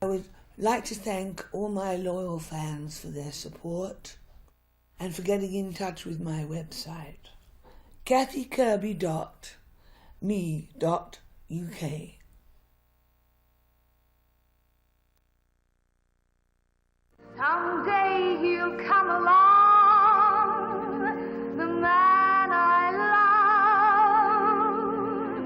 I would like to thank all my loyal fans for their support and for getting in touch with my website, kathykirby.me.uk. Someday he'll come along, the man I love,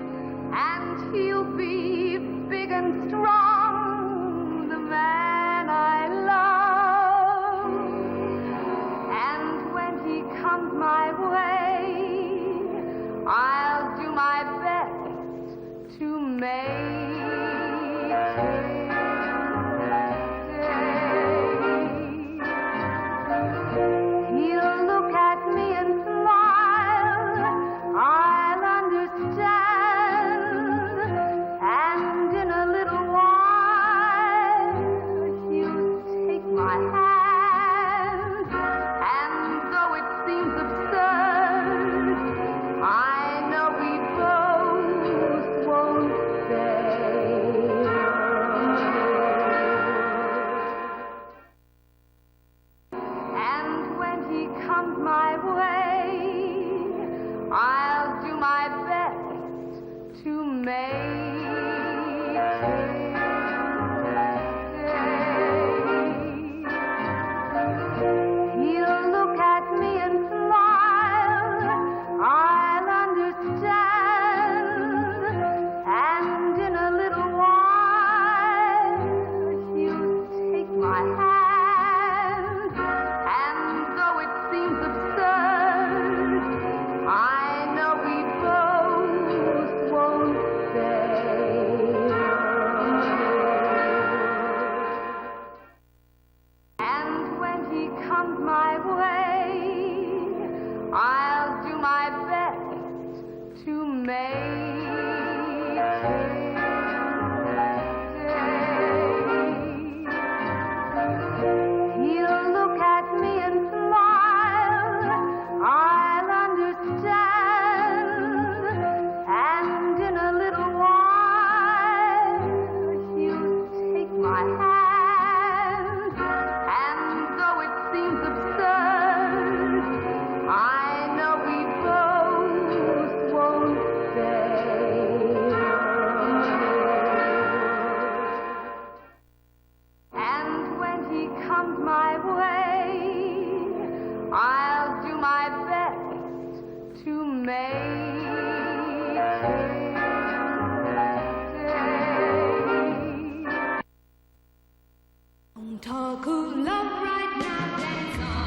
and he'll be big and strong, the man I love. And when he comes my way, I'll do my best to make Talk of love right now, dance on.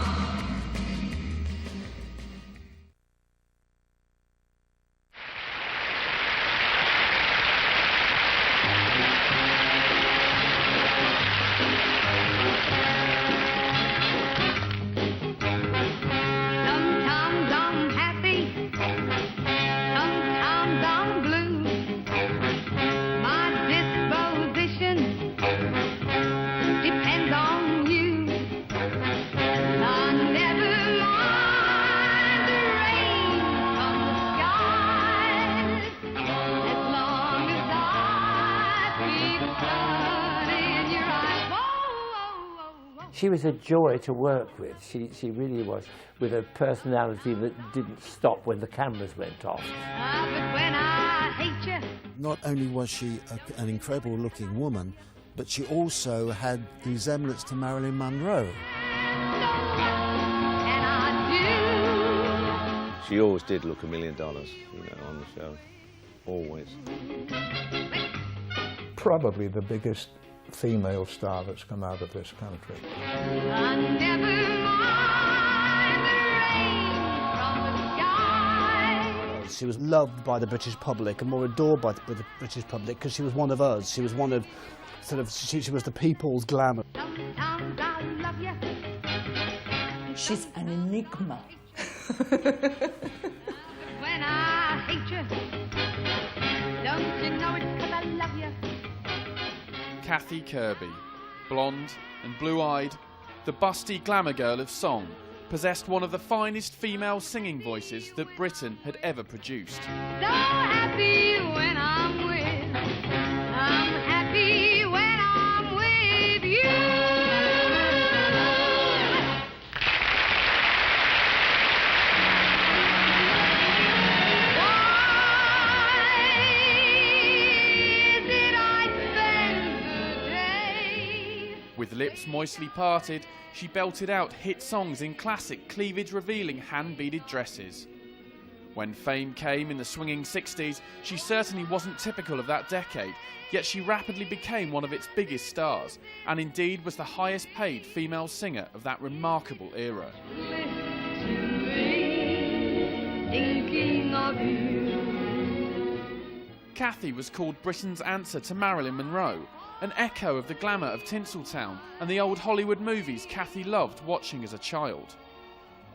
Sometimes I'm happy, sometimes I'm blue. My disposition depends on you. I never mind the rain from the skies, as long as I see the sun in your eyes. Whoa, whoa, whoa, whoa. She was a joy to work with. She really was, with a personality that didn't stop when the cameras went off. But when I hate you, Not only was she an incredible looking woman, but she also had the resemblance to Marilyn Monroe. and I She always did look $1 million, on the show. Always. Probably the biggest female star that's come out of this country. do. I never mind the rain from the sky. She was loved by the British public and more adored by the British public because she was one of us. She was one of, she was the people's glamour. Sometimes I love you. She's an enigma. When I hate you, don't you know it's 'cause I love you? Kathy Kirby. Blonde and blue-eyed, the busty glamour girl of song possessed one of the finest female singing voices that Britain had ever produced. So happy when I'm happy when I'm with you. With lips moistly parted, she belted out hit songs in classic cleavage-revealing hand-beaded dresses. When fame came in the swinging 60s, she certainly wasn't typical of that decade, yet she rapidly became one of its biggest stars, and indeed was the highest-paid female singer of that remarkable era. Thinking of you. Kathy was called Britain's answer to Marilyn Monroe, an echo of the glamour of Tinseltown and the old Hollywood movies Kathy loved watching as a child.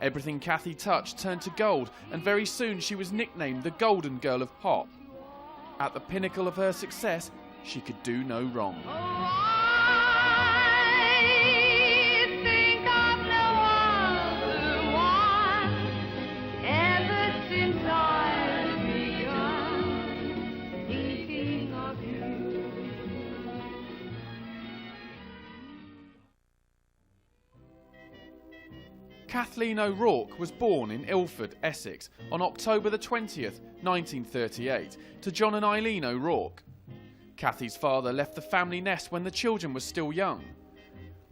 Everything Kathy touched turned to gold, and very soon she was nicknamed the Golden Girl of Pop. At the pinnacle of her success, she could do no wrong. Kathleen O'Rourke was born in Ilford, Essex, on October the 20th, 1938, to John and Eileen O'Rourke. Kathy's father left the family nest when the children were still young.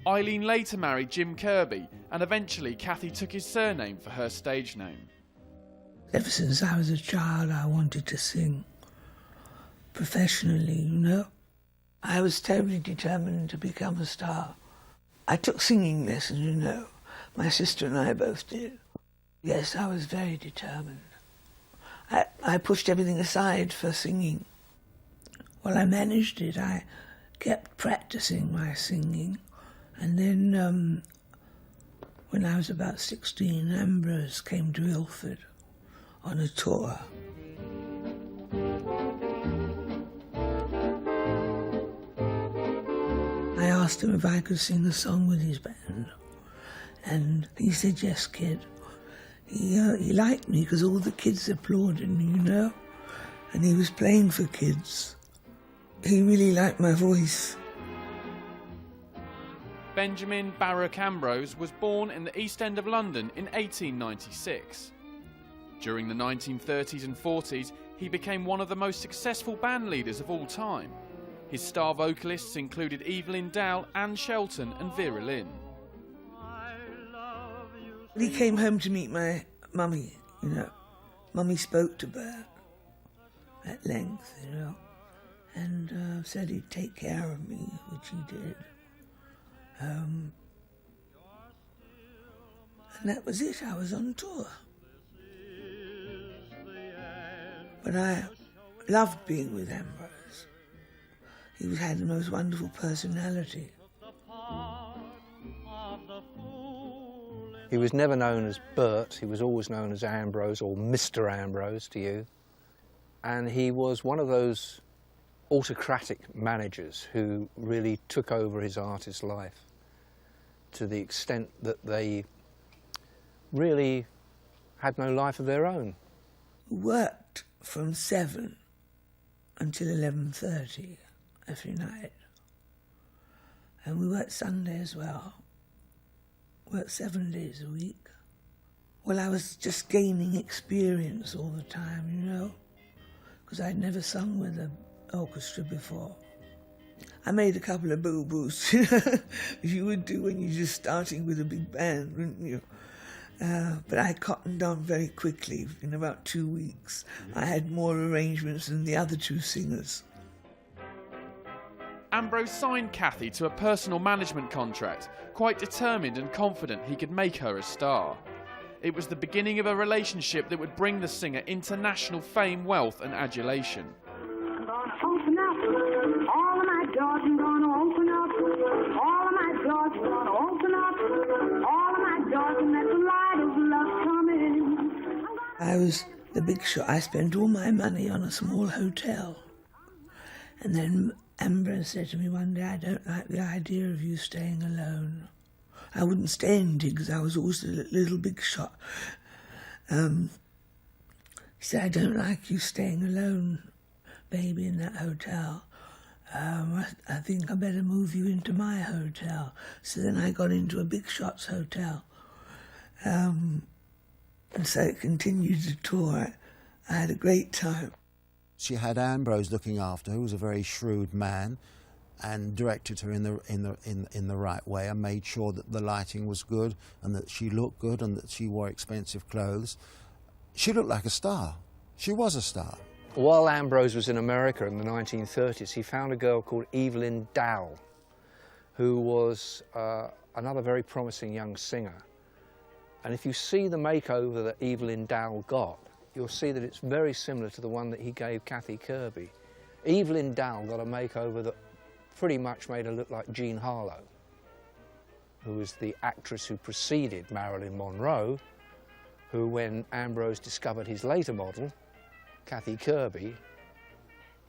Eileen later married Jim Kirby, and eventually Kathy took his surname for her stage name. Ever since I was a child, I wanted to sing professionally, you know. I was terribly determined to become a star. I took singing lessons, you know. My sister and I both did. Yes, I was very determined. I pushed everything aside for singing. Well, I managed it. I kept practicing my singing. And then when I was about 16, Ambrose came to Ilford on a tour. I asked him if I could sing a song with his band. And he said, yes, kid. He liked me because all the kids applauded me, you know. And he was playing for kids. He really liked my voice. Benjamin Bert Ambrose was born in the East End of London in 1896. During the 1930s and 40s, he became one of the most successful band leaders of all time. His star vocalists included Evelyn Dow, Anne Shelton and Vera Lynn. He came home to meet my mummy, you know. Mummy spoke to Bert at length, you know, and said he'd take care of me, which he did. And that was it. I was on tour. But I loved being with Ambrose. He had the most wonderful personality. He was never known as Bert, he was always known as Ambrose, or Mr. Ambrose to you. And he was one of those autocratic managers who really took over his artist's life to the extent that they really had no life of their own. We worked from 7 until 11:30 every night. And we worked Sunday as well. Worked 7 days a week. Well, I was just gaining experience all the time, you know, because I'd never sung with an orchestra before. I made a couple of boo-boos, you know, as you would do when you're just starting with a big band, wouldn't you? But I cottoned on very quickly. In about 2 weeks, I had more arrangements than the other two singers. Ambrose signed Kathy to a personal management contract, quite determined and confident he could make her a star. It was the beginning of a relationship that would bring the singer international fame, wealth and adulation. I'm gonna open up all of my doors, I'm gonna open up all of my doors, I'm gonna open up all of my doors and let the light of love come in. I was the big shot. I spent all my money on a small hotel. And then Ambrose said to me one day, I don't like the idea of you staying alone. I wouldn't stay in digs, I was always a little big shot. He said, I don't like you staying alone, baby, in that hotel. I think I better move you into my hotel. So then I got into a big shots hotel. And so it continued to tour. I had a great time. She had Ambrose looking after her, who was a very shrewd man, and directed her in the right way, and made sure that the lighting was good and that she looked good and that she wore expensive clothes. She looked like a star. She was a star. While Ambrose was in America in the 1930s, he found a girl called Evelyn Dowell, who was another very promising young singer. And if you see the makeover that Evelyn Dowell got, you'll see that it's very similar to the one that he gave Kathy Kirby. Evelyn Dowell got a makeover that pretty much made her look like Jean Harlow, who was the actress who preceded Marilyn Monroe, who, when Ambrose discovered his later model, Kathy Kirby,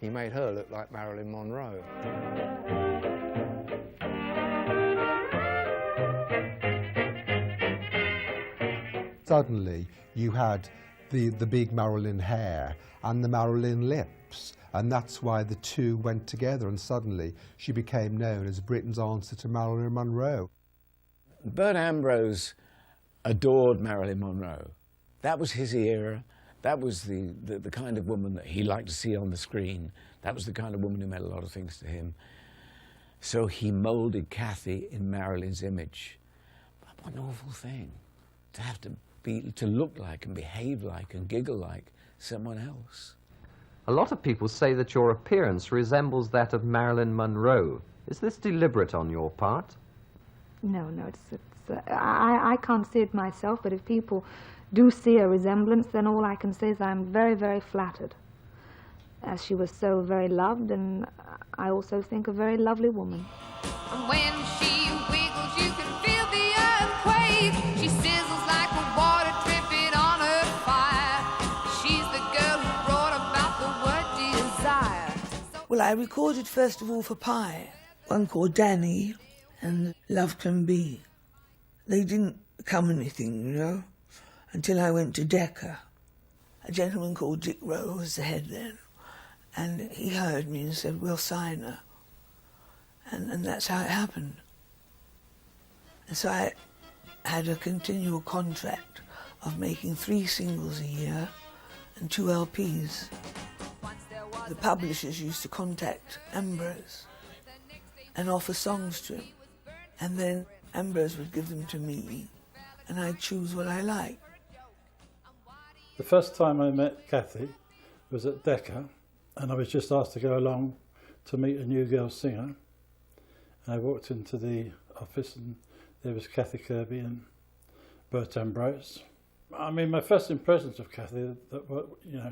he made her look like Marilyn Monroe. Suddenly, you had the big Marilyn hair and the Marilyn lips, and that's why the two went together, and suddenly she became known as Britain's answer to Marilyn Monroe. Bert Ambrose adored Marilyn Monroe. That was his era. That was the kind of woman that he liked to see on the screen. That was the kind of woman who meant a lot of things to him. So he moulded Kathy in Marilyn's image. But what an awful thing, to have to look like and behave like and giggle like someone else. A lot of people say that your appearance resembles that of Marilyn Monroe. Is this deliberate on your part? No, I can't see it myself, but if people do see a resemblance, then all I can say is I'm very, very flattered, as she was so very loved, and I also think a very lovely woman. When she wiggles, you can feel the earthquake. She sizzles like a water dripping on her fire. She's the girl who brought about the word desire. Well, I recorded first of all for Pie, one called Danny and Love Can Be. They didn't become anything, you know, until I went to Decca. A gentleman called Dick Rowe was the head then, and he heard me and said, we'll sign her. And that's how it happened. And so I had a continual contract of making 3 singles a year and 2 LPs. The publishers used to contact Ambrose and offer songs to him, and then Ambrose would give them to me, and I'd choose what I liked. The first time I met Kathy was at Decca, and I was just asked to go along to meet a new girl singer. I walked into the office and there was Kathy Kirby and Bert Ambrose. I mean, my first impressions of Kathy,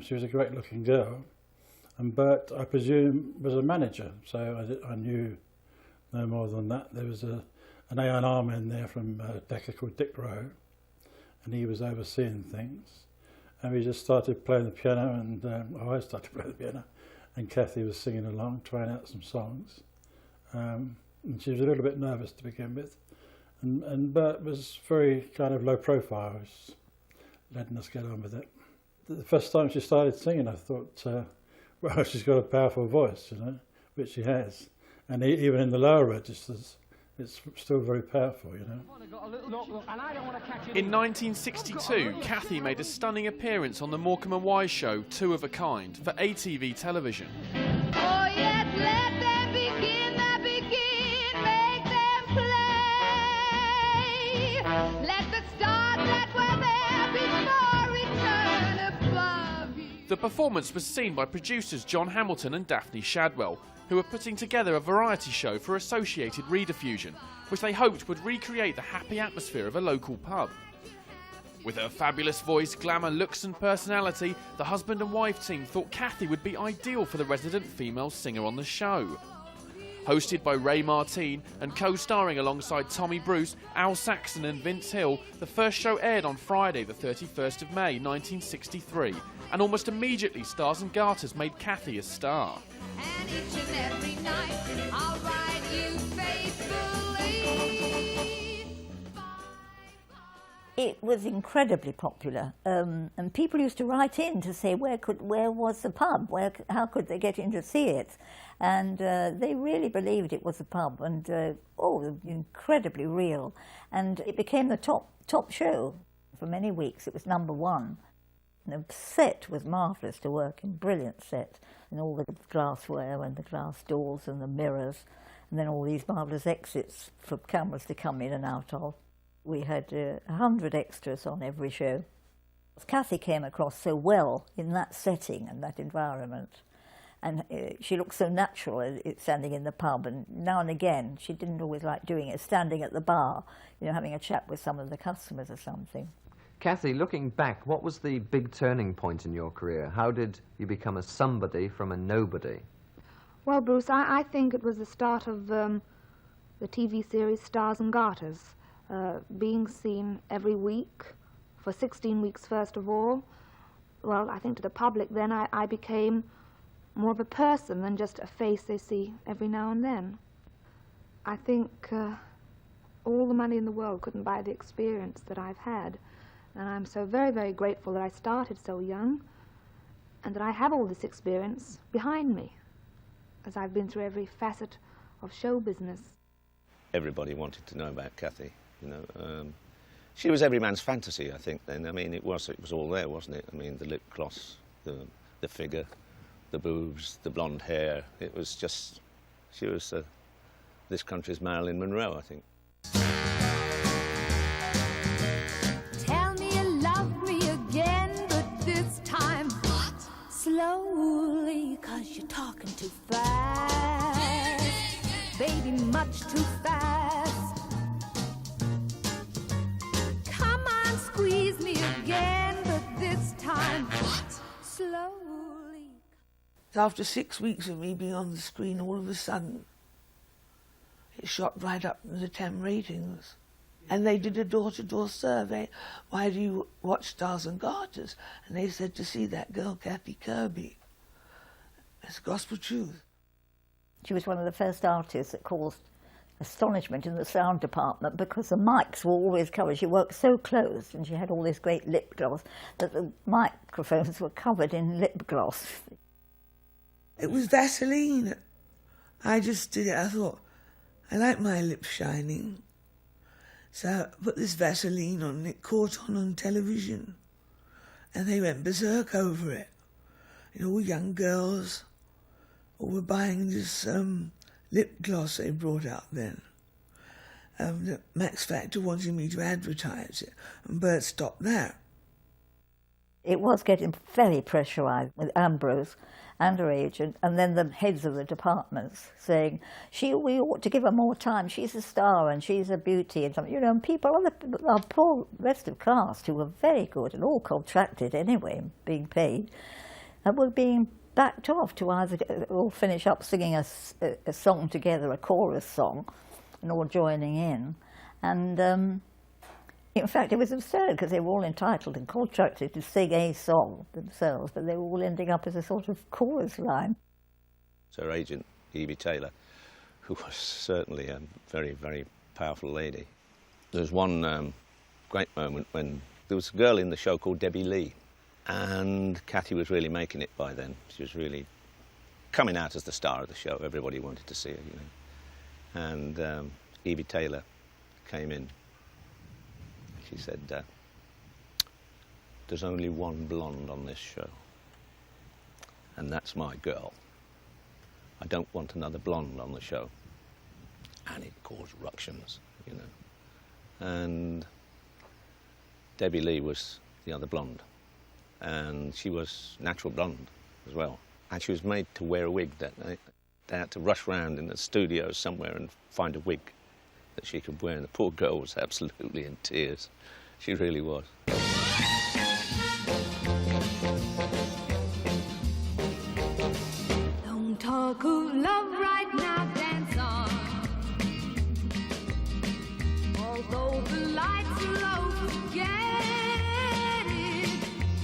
she was a great looking girl, and Bert, I presume, was a manager, so I knew no more than that. There was an A&R man there from Decca called Dick Rowe, and he was overseeing things. And we just started playing the piano, and I started playing the piano, and Kathy was singing along, trying out some songs. And she was a little bit nervous to begin with. And Bert was very kind of low profile, was letting us get on with it. The first time she started singing, I thought, well, she's got a powerful voice, you know, which she has. And even in the lower registers, it's still very powerful, you know. In 1962, Kathy made a stunning appearance on the Morecambe and Wise show, Two of a Kind, for ATV television. Oh yes, let them begin, make them play. Let the stars that were there before return above you. The performance was seen by producers John Hamilton and Daphne Shadwell, who were putting together a variety show for Associated Rediffusion, which they hoped would recreate the happy atmosphere of a local pub. With her fabulous voice, glamour, looks and personality, the husband and wife team thought Kathy would be ideal for the resident female singer on the show. Hosted by Ray Martin and co-starring alongside Tommy Bruce, Al Saxon and Vince Hill, the first show aired on Friday the 31st of May 1963 and almost immediately Stars and Garters made Kathy a star. And each and every night I'll write you faithfully. It was incredibly popular, and people used to write in to say where was the pub, how could they get in to see it, and they really believed it was a pub, and incredibly real, and it became the top show for many weeks. It was #1. The set was marvellous to work in, brilliant set, and all the glassware and the glass doors and the mirrors, and then all these marvellous exits for cameras to come in and out of. We had 100 extras on every show. Kathy came across so well in that setting and that environment, and she looked so natural standing in the pub, and now and again, she didn't always like doing it, standing at the bar, having a chat with some of the customers or something. Kathy, looking back, what was the big turning point in your career? How did you become a somebody from a nobody? Well, Bruce, I think it was the start of the TV series Stars and Garters. Being seen every week, for 16 weeks first of all. Well, I think to the public then I became more of a person than just a face they see every now and then. I think all the money in the world couldn't buy the experience that I've had, and I'm so very, very grateful that I started so young and that I have all this experience behind me, as I've been through every facet of show business. Everybody wanted to know about Kathy. She was every man's fantasy, I think, then. I mean, it was all there, wasn't it? I mean, the lip gloss, the figure, the boobs, the blonde hair. It was just, she was this country's Marilyn Monroe, I think. Tell me you love me again, but this time slowly, 'cause you're talking too fast. Baby, much too fast. Squeeze me again, but this time slowly. After 6 weeks of me being on the screen, all of a sudden it shot right up in the 10 ratings. And they did a door-to-door survey. Why do you watch Stars and Garters? And they said to see that girl, Kathy Kirby. It's gospel truth. She was one of the first artists that caused astonishment in the sound department, because the mics were always covered. She worked so close, and she had all this great lip gloss, that the microphones were covered in lip gloss. It was Vaseline. I just did it. I thought, I like my lips shining. So I put this Vaseline on, and it caught on television. And they went berserk over it. All young girls all were buying this lip gloss they brought out then. The Max Factor wanted me to advertise it, and Bert stopped that. It was getting very pressurised with Ambrose and her agent, and then the heads of the departments saying, we ought to give her more time, she's a star and she's a beauty, and something. And people, our poor rest of cast, who were very good and all contracted anyway, being paid, were being backed off to either all finish up singing a song together, a chorus song, and all joining in. And in fact, it was absurd, because they were all entitled and contracted to sing a song themselves, but they were all ending up as a sort of chorus line. So her agent, Evie Taylor, who was certainly a very, very powerful lady. There was one great moment when there was a girl in the show called Debbie Lee, and Kathy was really making it by then. She was really coming out as the star of the show. Everybody wanted to see her, And Evie Taylor came in. She said, there's only one blonde on this show, and that's my girl. I don't want another blonde on the show. And it caused ructions, And Debbie Lee was the other blonde. And she was natural blonde as well. And she was made to wear a wig that night. They had to rush round in the studio somewhere and find a wig that she could wear. And the poor girl was absolutely in tears. She really was. Don't talk of love right now, dance on. Although the lights are low, forget it.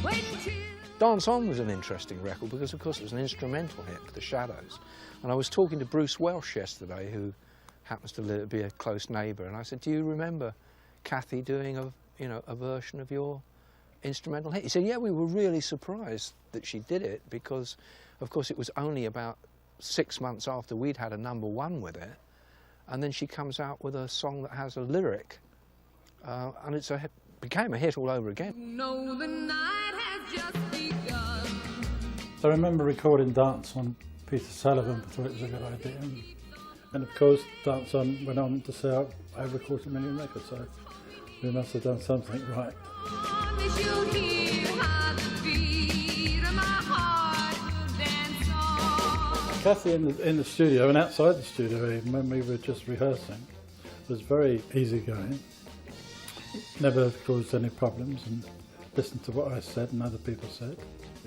Wait till Dance On was an interesting record because, of course, it was an instrumental hit, The Shadows. And I was talking to Bruce Welsh yesterday, who happens to be a close neighbour, and I said, do you remember Kathy doing a version of your instrumental hit? He said, yeah, we were really surprised that she did it because, of course, it was only about 6 months after we'd had a #1 with it, and then she comes out with a song that has a lyric, and it became a hit all over again. No, the night has just begun. So I remember recording Dance On. Peter Sullivan thought it was a good idea, and of course Dance On went on to sell over 250,000 records, so we must have done something right. Kathy in the studio and outside the studio, even when we were just rehearsing, was very easygoing, never caused any problems, and listened to what I said and other people said.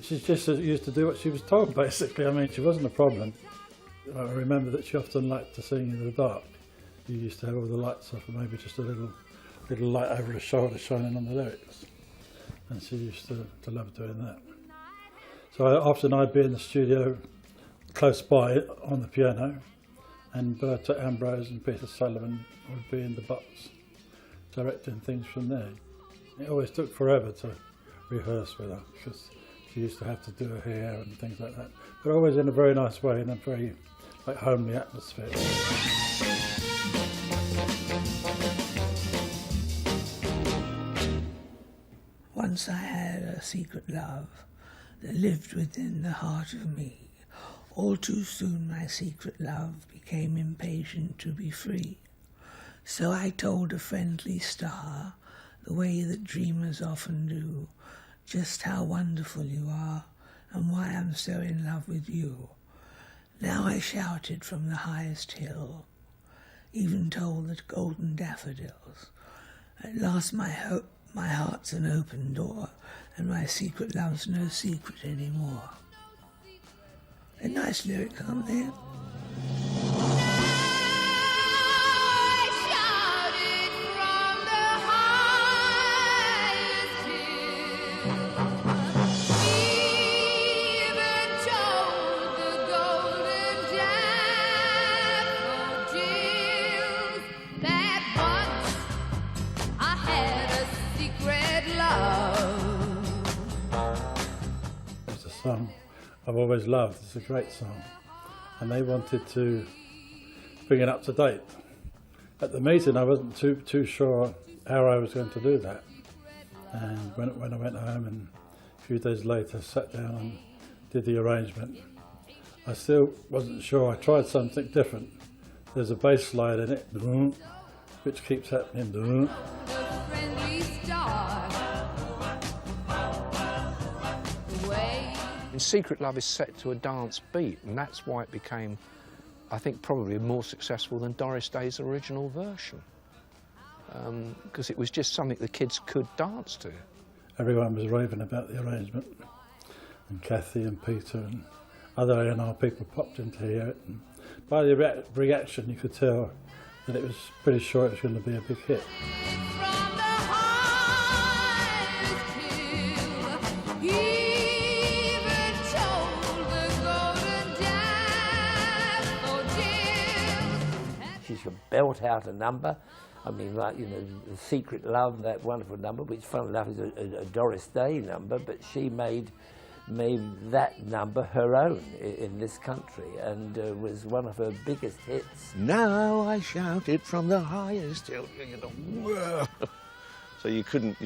She just used to do what she was told, basically. I mean, she wasn't a problem. I remember that she often liked to sing in the dark. You used to have all the lights off and maybe just a little light over her shoulder shining on the lyrics. And she used to love doing that. So often I'd be in the studio close by on the piano, and Bert Ambrose and Peter Sullivan would be in the box directing things from there. It always took forever to rehearse with her because she used to have to do her hair and things like that, but always in a very nice way, in a very homely atmosphere. Once I had a secret love that lived within the heart of me. All too soon my secret love became impatient to be free. So I told a friendly star, the way that dreamers often do, just how wonderful you are and why I'm so in love with you. Now I shouted from the highest hill, even told the golden daffodils. At last my heart's an open door, and my secret love's no secret anymore. They're nice lyrics, aren't they? Song I've always loved. It's a great song, and they wanted to bring it up to date. At the meeting I wasn't too sure how I was going to do that, and when I went home and a few days later sat down and did the arrangement, I still wasn't sure. I tried something different. There's a bass slide in it, which keeps happening. And Secret Love is set to a dance beat, and that's why it became, I think, probably more successful than Doris Day's original version. Because it was just something the kids could dance to. Everyone was raving about the arrangement, and Kathy and Peter and other A&R people popped in to hear it, and by the reaction you could tell that it was pretty sure it was going to be a big hit. She could belt out a number. I mean, like, you know, the Secret Love, that wonderful number, which, funnily enough, is a Doris Day number, but she made that number her own in this country, and was one of her biggest hits. Now I shouted from the highest hill, you know. So you couldn't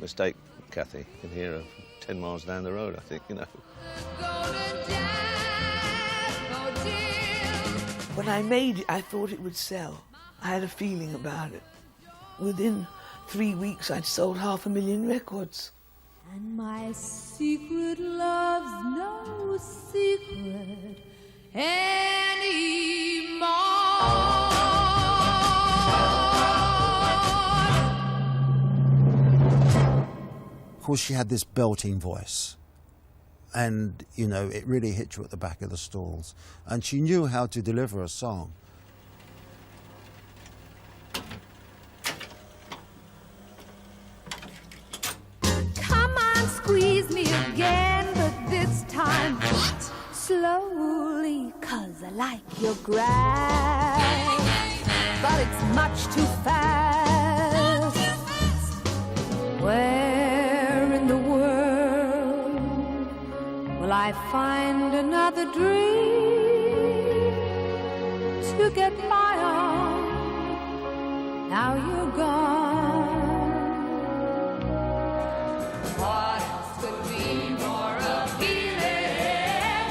mistake Kathy. You can hear her 10 miles down the road, I think, you know. When I made it, I thought it would sell. I had a feeling about it. Within 3 weeks, I'd sold 500,000 records. And my secret love's no secret anymore. Of course, she had this belting voice. And, you know, it really hit you at the back of the stalls. And she knew how to deliver a song. Come on, squeeze me a slowly, 'cause I like your grass, but it's much too fast. Where in the world will I find another dream to get by on? Now you're gone. What else could be more appealing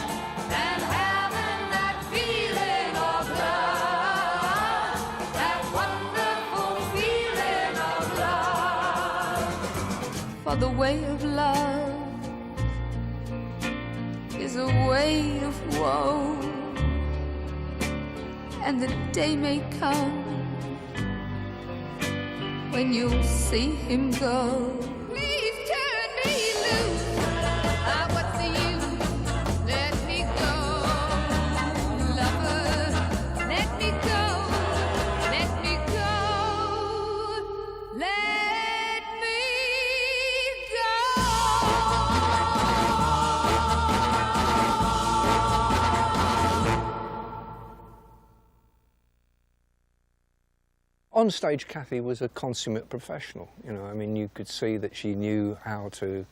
than having that feeling of love, that wonderful feeling of love? For the way of love is a way of woe, and the day may come when you'll see him go. Please turn me loose. What's the use? Let me go. Lover, let me go. Let me go. Let me go. On stage, Kathy was a consummate professional. You know, I mean, you could see that she knew how to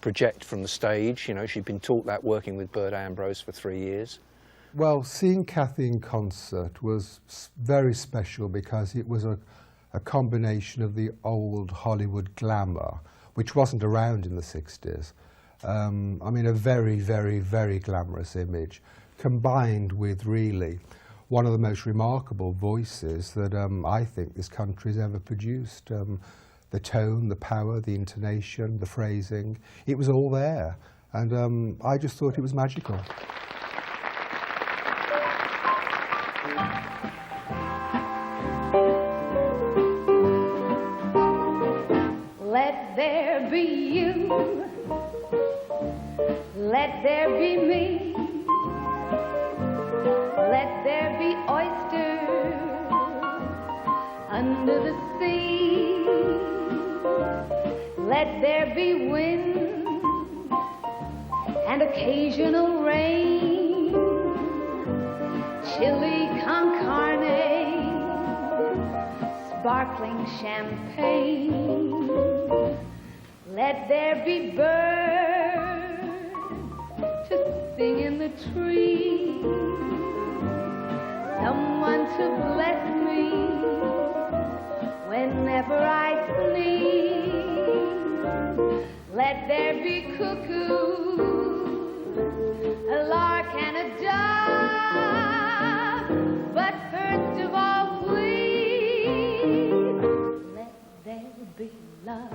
project from the stage. You know, she'd been taught that working with Bert Ambrose for 3 years. Well, seeing Kathy in concert was very special because it was a combination of the old Hollywood glamour, which wasn't around in the 60s. I mean, a very, very, very glamorous image, combined with really one of the most remarkable voices that I think this country's ever produced. The tone, the power, the intonation, the phrasing, it was all there. And I just thought it was magical. Let there be you, let there be me. Let there be oysters under the sea. Let there be wind and occasional rain. Chili con carne, sparkling champagne. Let there be birds to sing in the trees. Someone to bless me whenever I sneeze. Let there be cuckoos, a lark and a dove. But first of all, please, let there be love.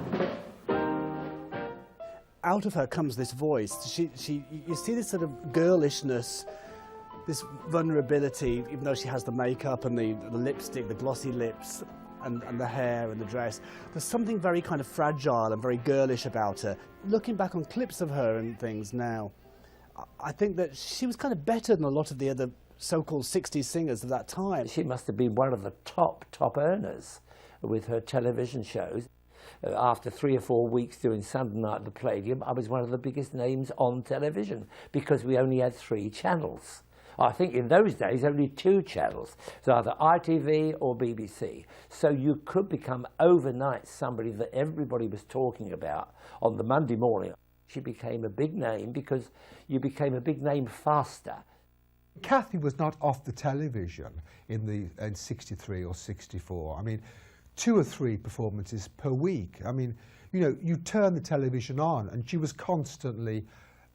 Out of her comes this voice. You see this sort of girlishness, this vulnerability, even though she has the makeup and the lipstick, the glossy lips, and the hair and the dress. There's something very kind of fragile and very girlish about her. Looking back on clips of her and things now, I think that she was kind of better than a lot of the other so-called 60s singers of that time. She must have been one of the top earners with her television shows. After 3 or 4 weeks doing Sunday night at the Palladium, I was one of the biggest names on television because we only had 3 channels. I think in those days only 2 channels, so either ITV or BBC. So you could become overnight somebody that everybody was talking about on the Monday morning. She became a big name because you became a big name faster. Kathy was not off the television in 63 or 64. I mean, 2 or 3 performances per week. I mean, you know, you turn the television on and she was constantly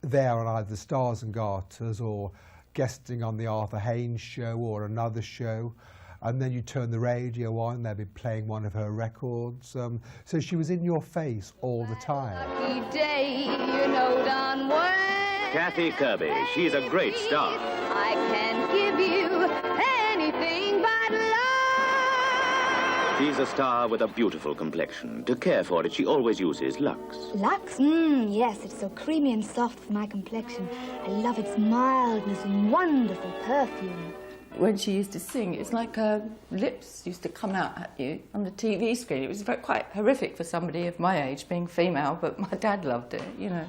there on either the Stars and Garters or guesting on the Arthur Haynes show or another show, and then you turn the radio on, they'd be playing one of her records. So she was in your face all the time. Lucky day, you know darn well. Kathy Kirby, she's a great star. I can't give you anything but love. She's a star with a beautiful complexion. To care for it, she always uses Lux. Lux? Yes, it's so creamy and soft for my complexion. I love its mildness and wonderful perfume. When she used to sing, it's like her lips used to come out at you on the TV screen. It was quite horrific for somebody of my age, being female, but my dad loved it, you know.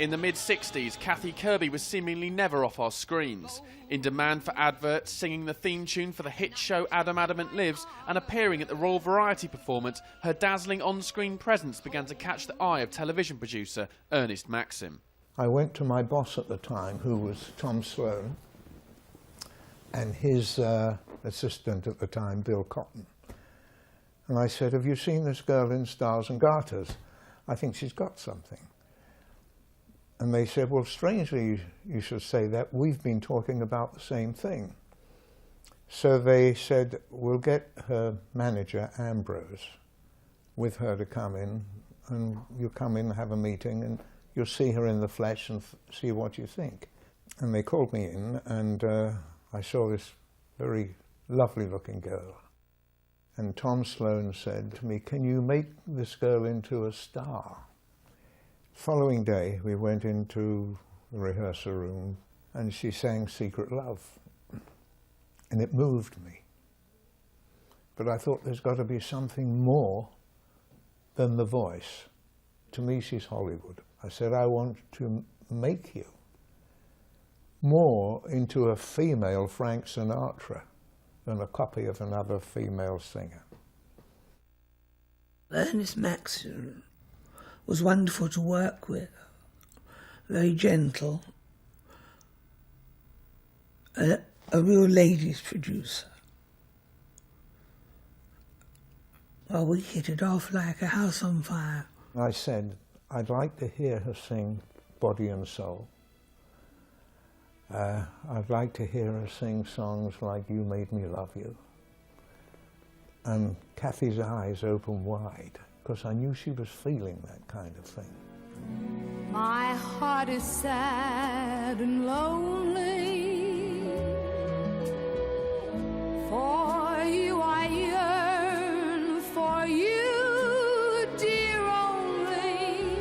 In the mid-60s, Kathy Kirby was seemingly never off our screens. In demand for adverts, singing the theme tune for the hit show Adam Adamant Lives and appearing at the Royal Variety performance, her dazzling on-screen presence began to catch the eye of television producer Ernest Maxim. I went to my boss at the time, who was Tom Sloan, and his assistant at the time, Bill Cotton. And I said, "Have you seen this girl in Stars and Garters? I think she's got something." And they said, "Well, strangely, you should say that. We've been talking about the same thing." So they said, "We'll get her manager, Ambrose, with her to come in, and you'll come in and have a meeting, and you'll see her in the flesh and see what you think." And they called me in, and I saw this very lovely-looking girl. And Tom Sloan said to me, "Can you make this girl into a star?" Following day, we went into the rehearsal room and she sang Secret Love. And it moved me. But I thought there's got to be something more than the voice. To me, she's Hollywood. I said, I want to make you more into a female Frank Sinatra than a copy of another female singer. Ernest Maxim was wonderful to work with, very gentle, a real ladies producer. Well, we hit it off like a house on fire. I said, I'd like to hear her sing Body and Soul. I'd like to hear her sing songs like You Made Me Love You. And Kathy's eyes opened wide, because I knew she was feeling that kind of thing. My heart is sad and lonely. For you I yearn, for you, dear only.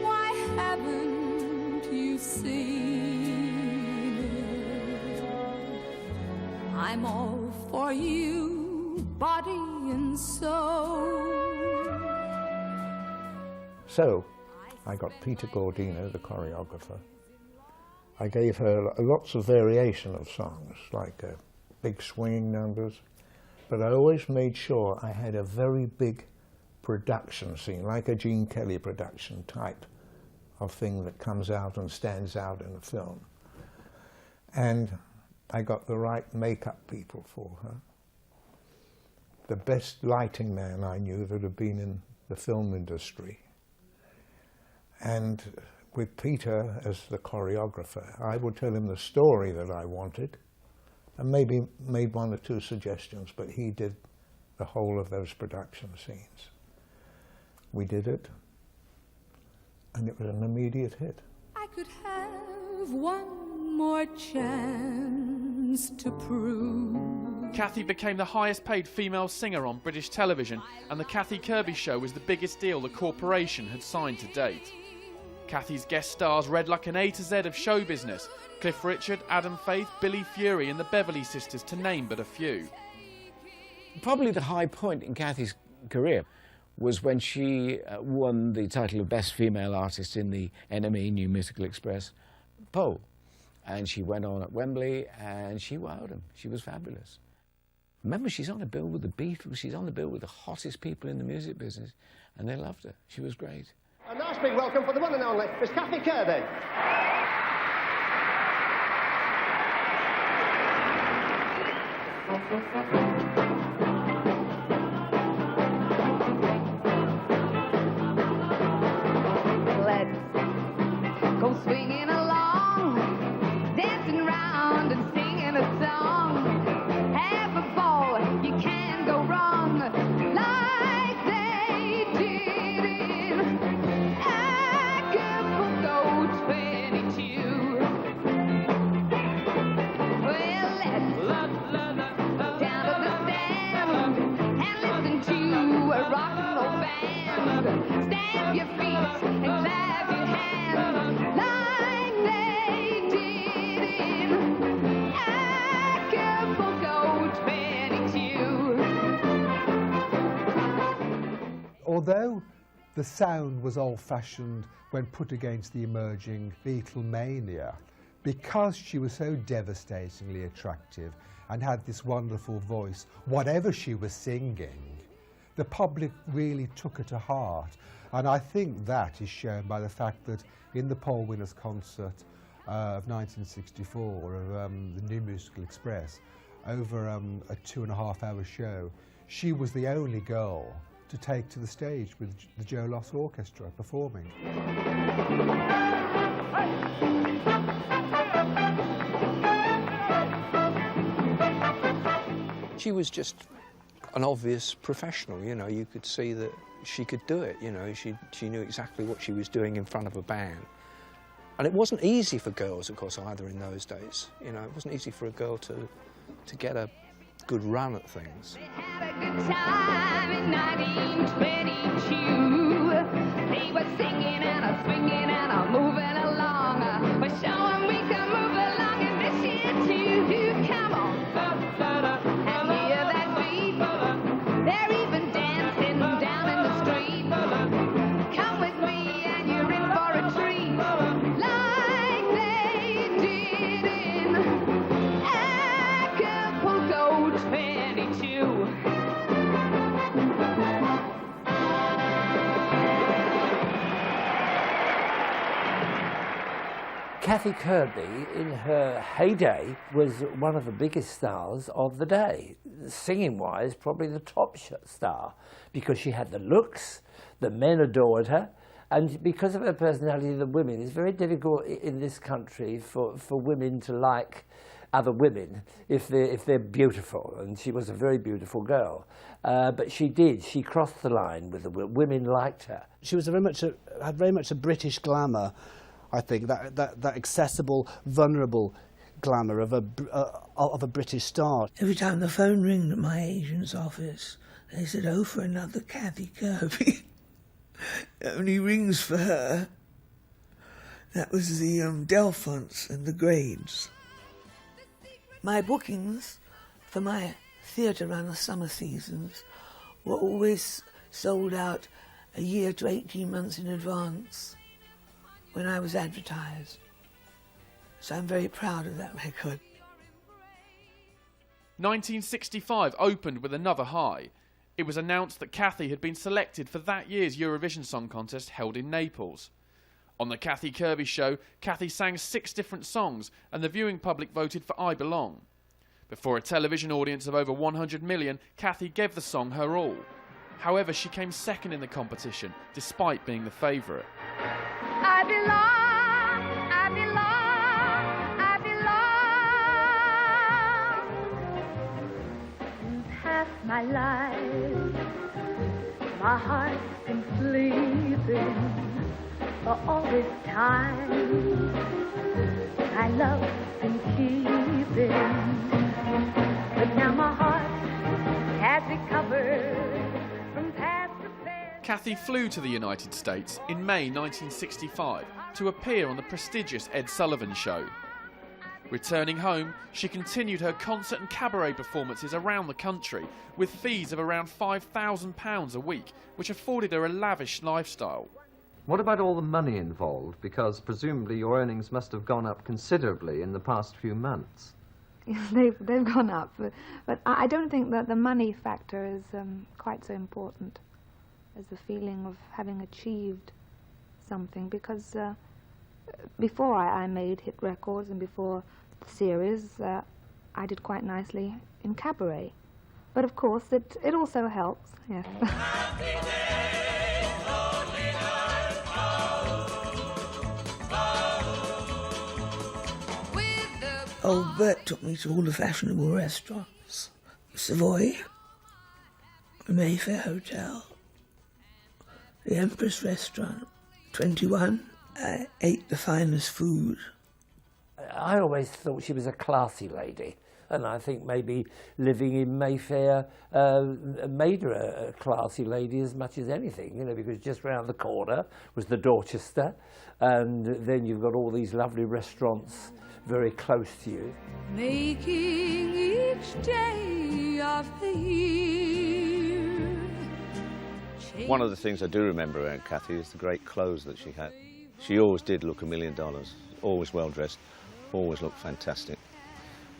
Why haven't you seen it? I'm all for you, body and soul. So, I got Peter Gordino, the choreographer. I gave her lots of variation of songs, like big swinging numbers, but I always made sure I had a very big production scene, like a Gene Kelly production type of thing that comes out and stands out in a film. And I got the right makeup people for her. The best lighting man I knew that had been in the film industry. And with Peter as the choreographer, I would tell him the story that I wanted and maybe made one or two suggestions, but he did the whole of those production scenes. We did it, and it was an immediate hit. I could have one more chance to prove. Kathy became the highest paid female singer on British television, and the Kathy Kirby Show was the biggest deal the corporation had signed to date. Kathy's guest stars read like an A to Z of show business: Cliff Richard, Adam Faith, Billy Fury and the Beverly Sisters, to name but a few. Probably the high point in Kathy's career was when she won the title of Best Female Artist in the NME New Musical Express poll. And she went on at Wembley and she wowed them. She was fabulous. Remember, she's on a bill with the Beatles, she's on the bill with the hottest people in the music business, and they loved her. She was great. A nice big welcome for the one and only Miss Kathy Kirby. Let's go swinging along, dancing round and singing a song. Have a ball, you can't go wrong, like they did in Acapulco 22. Well, let's down to the stand and listen to a rock and roll band. Stamp your feet and clap your hands like they did in Acapulco 22. Although the sound was old-fashioned when put against the emerging Beatlemania. Because she was so devastatingly attractive and had this wonderful voice, whatever she was singing, the public really took her to heart. And I think that is shown by the fact that in the Poll Winners concert of 1964 of the New Musical Express, over a 2.5-hour show, she was the only girl to take to the stage with the Joe Loss Orchestra performing. She was just an obvious professional, you know. You could see that she could do it, you know. She knew exactly what she was doing in front of a band. And it wasn't easy for girls, of course, either in those days. You know, it wasn't easy for a girl to get a good run at things. Time in 1922, he was singing and a swinging and a moving along. We're showing we can move along in this year too. Come on, and hear that beat. They're even dancing down in the street. Come with me and you're in for a treat, like they did in Acapulco 22. Kathy Kirby, in her heyday, was one of the biggest stars of the day. Singing-wise, probably the top star, because she had the looks, the men adored her, and because of her personality, the women. It's very difficult in this country for women to like other women if they're beautiful, and she was a very beautiful girl. But she did. She crossed the line with the women. Liked her. She was had very much a British glamour. I think that accessible, vulnerable glamour of a British star. Every time the phone rang at my agent's office, they said, "Oh, for another Kathy Kirby." It only rings for her. That was the Delphants and the Grades. My bookings for my theatre around the summer seasons were always sold out a year to 18 months in advance when I was advertised. So I'm very proud of that record. 1965 opened with another high. It was announced that Kathy had been selected for that year's Eurovision Song Contest held in Naples. On the Kathy Kirby show, Kathy sang 6 different songs and the viewing public voted for I Belong. Before a television audience of over 100 million, Kathy gave the song her all. However, she came second in the competition, despite being the favourite. I belong, I belong, I belong. Half my life, my heart's been sleeping for all this time. My love's been keeping, but now my heart has recovered from past affairs. Kathy flew to the United States in May 1965 to appear on the prestigious Ed Sullivan Show. Returning home, she continued her concert and cabaret performances around the country with fees of around £5,000 a week, which afforded her a lavish lifestyle. What about all the money involved? Because presumably your earnings must have gone up considerably in the past few months. They've gone up, but I don't think that the money factor is quite so important as the feeling of having achieved something, because before I made hit records and before the series, I did quite nicely in cabaret. But of course, it also helps, yes. Old Bert took me to all the fashionable restaurants. Savoy, the Mayfair Hotel, the Empress Restaurant, 21. I ate the finest food. I always thought she was a classy lady, and I think maybe living in Mayfair made her a classy lady as much as anything, you know, because just round the corner was the Dorchester, and then you've got all these lovely restaurants very close to you. Making each day of the year One of the things I do remember about Kathy is the great clothes that she had. She always did look $1 million, always well dressed, always looked fantastic.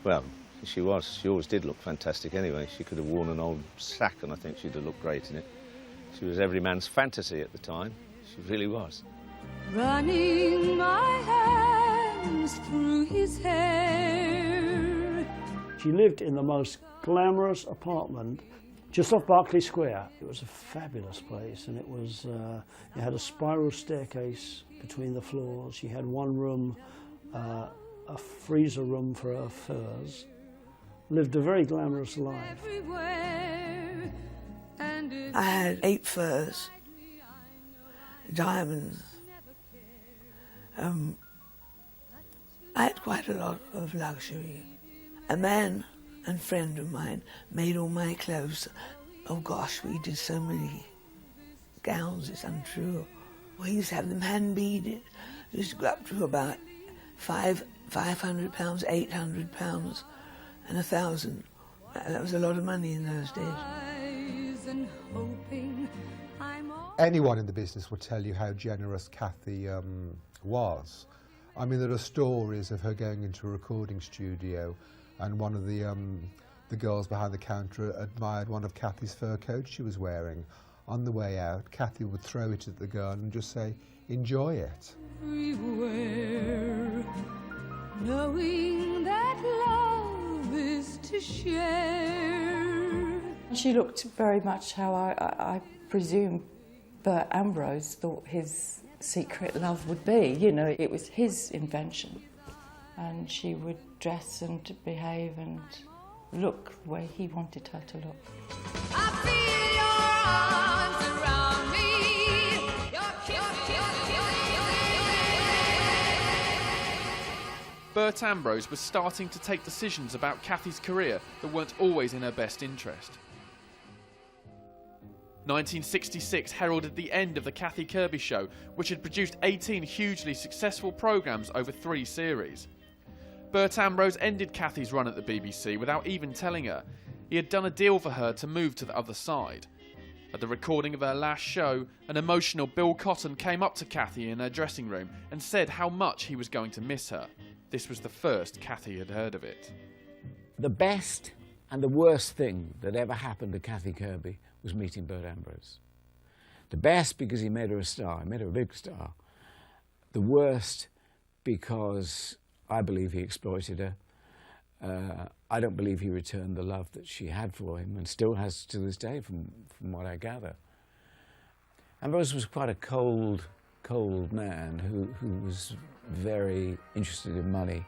Well, she always did look fantastic anyway. She could have worn an old sack and I think she'd have looked great in it. She was every man's fantasy at the time. She really was. Running my hands through his hair. She lived in the most glamorous apartment just off Berkeley Square. It was a fabulous place, and it was, it had a spiral staircase between the floors. She had one room, a freezer room for her furs. Lived a very glamorous life. I had 8 furs, diamonds. I had quite a lot of luxury. A man and friend of mine made all my clothes. Oh gosh, we did so many gowns, it's untrue. We used to have them hand beaded. We used to go up to about £500, £800 and 1,000. That was a lot of money in those days. Anyone in the business will tell you how generous Kathy was. I mean, there are stories of her going into a recording studio and one of the girls behind the counter admired one of Kathy's fur coats she was wearing. On the way out, Kathy would throw it at the girl and just say, "Enjoy it." Everywhere, knowing that love is to share. She looked very much how I presume Bert Ambrose thought his secret love would be. You know, it was his invention. And she would dress and behave and look the way he wanted her to look. I feel your arms around me. Bert Ambrose was starting to take decisions about Kathy's career that weren't always in her best interest. 1966 heralded the end of the Kathy Kirby Show, which had produced 18 hugely successful programmes over 3 series. Bert Ambrose ended Kathy's run at the BBC without even telling her. He had done a deal for her to move to the other side. At the recording of her last show, an emotional Bill Cotton came up to Kathy in her dressing room and said how much he was going to miss her. This was the first Kathy had heard of it. The best and the worst thing that ever happened to Kathy Kirby was meeting Bert Ambrose. The best because he made her a star, he made her a big star. The worst because I believe he exploited her. I don't believe he returned the love that she had for him and still has to this day from what I gather. Ambrose was quite a cold man who was very interested in money,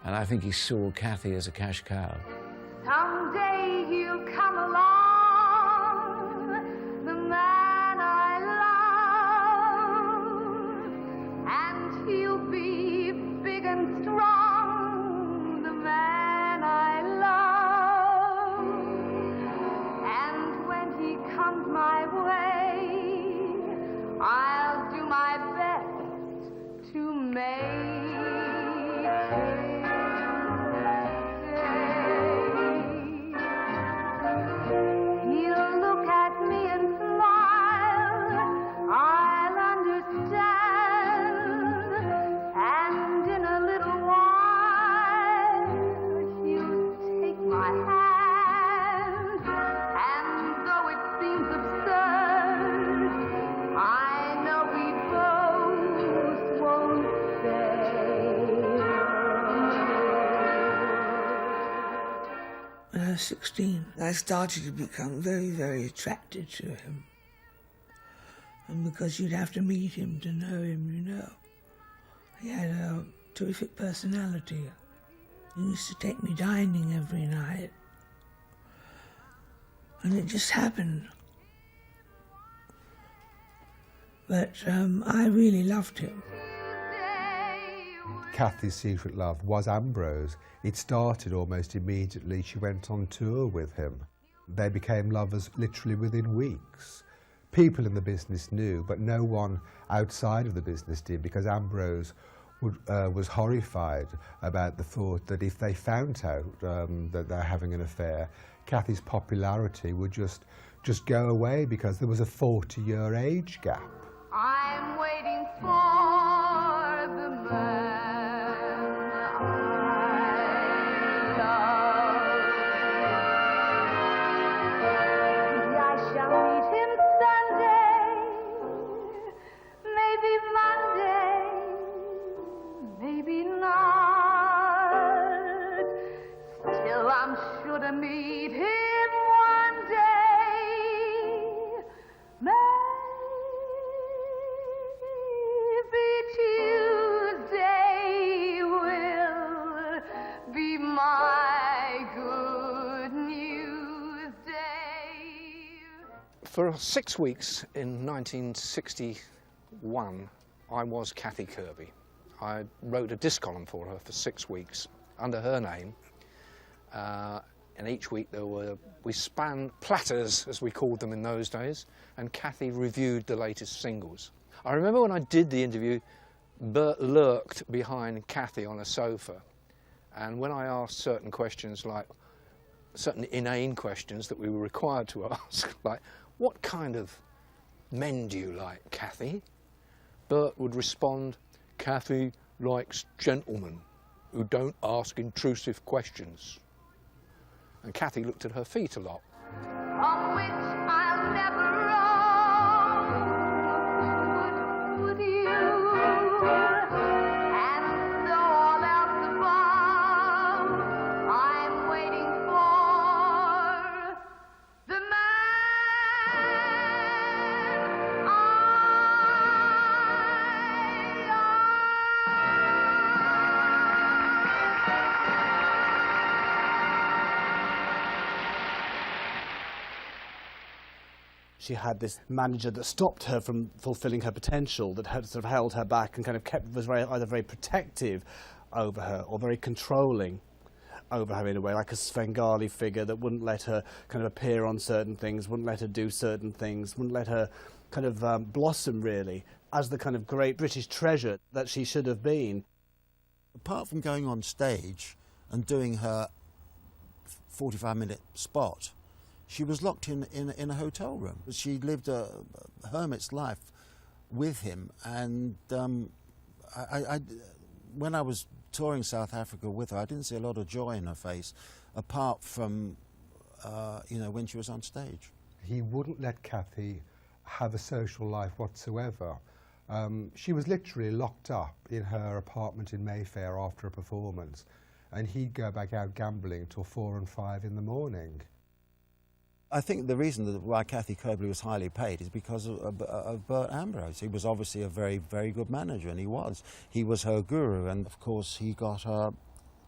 and I think he saw Kathy as a cash cow. Someday he'll come along, the man I love, and he'll be big and strong, the man I love. And when he comes my way, I'll do my best to make When I was 16, I started to become very, very attracted to him. And because you'd have to meet him to know him, you know. He had a terrific personality. He used to take me dining every night. And it just happened. But I really loved him. Kathy's secret love was Ambrose. It started almost immediately. She went on tour with him. They became lovers literally within weeks. People in the business knew, but no one outside of the business did, because Ambrose was horrified about the thought that if they found out that they're having an affair, Kathy's popularity would just just go away because there was a 40-year age gap. I'm waiting for the man I love. I shall meet him Sunday, maybe Monday, maybe not. Still, I'm sure to meet him one day. Maybe Tuesday will be my good news day. For 6 weeks in 1961, I was Kathy Kirby. I wrote a disc column for her for 6 weeks under her name. And each week we span platters, as we called them in those days, and Kathy reviewed the latest singles. I remember when I did the interview, Bert lurked behind Kathy on a sofa, and when I asked certain questions, like certain inane questions that we were required to ask, like, what kind of men do you like, Kathy? Bert would respond, Kathy likes gentlemen who don't ask intrusive questions. And Kathy looked at her feet a lot. On which I'll never roam with you, and all else above, I'm waiting for the man She had this manager that stopped her from fulfilling her potential, that had sort of held her back and kind of was either very protective over her or very controlling over her in a way, like a Svengali figure that wouldn't let her kind of appear on certain things, wouldn't let her do certain things, wouldn't let her kind of blossom really as the kind of great British treasure that she should have been. Apart from going on stage and doing her 45-minute spot, she was locked in a hotel room. She lived a hermit's life with him, and when I was touring South Africa with her, I didn't see a lot of joy in her face, apart from, when she was on stage. He wouldn't let Kathy have a social life whatsoever. She was literally locked up in her apartment in Mayfair after a performance, and he'd go back out gambling till 4 and 5 in the morning. I think the reason why Kathy Kirby was highly paid is because of Bert Ambrose. He was obviously a very, very good manager, and he was. He was her guru, and of course he got her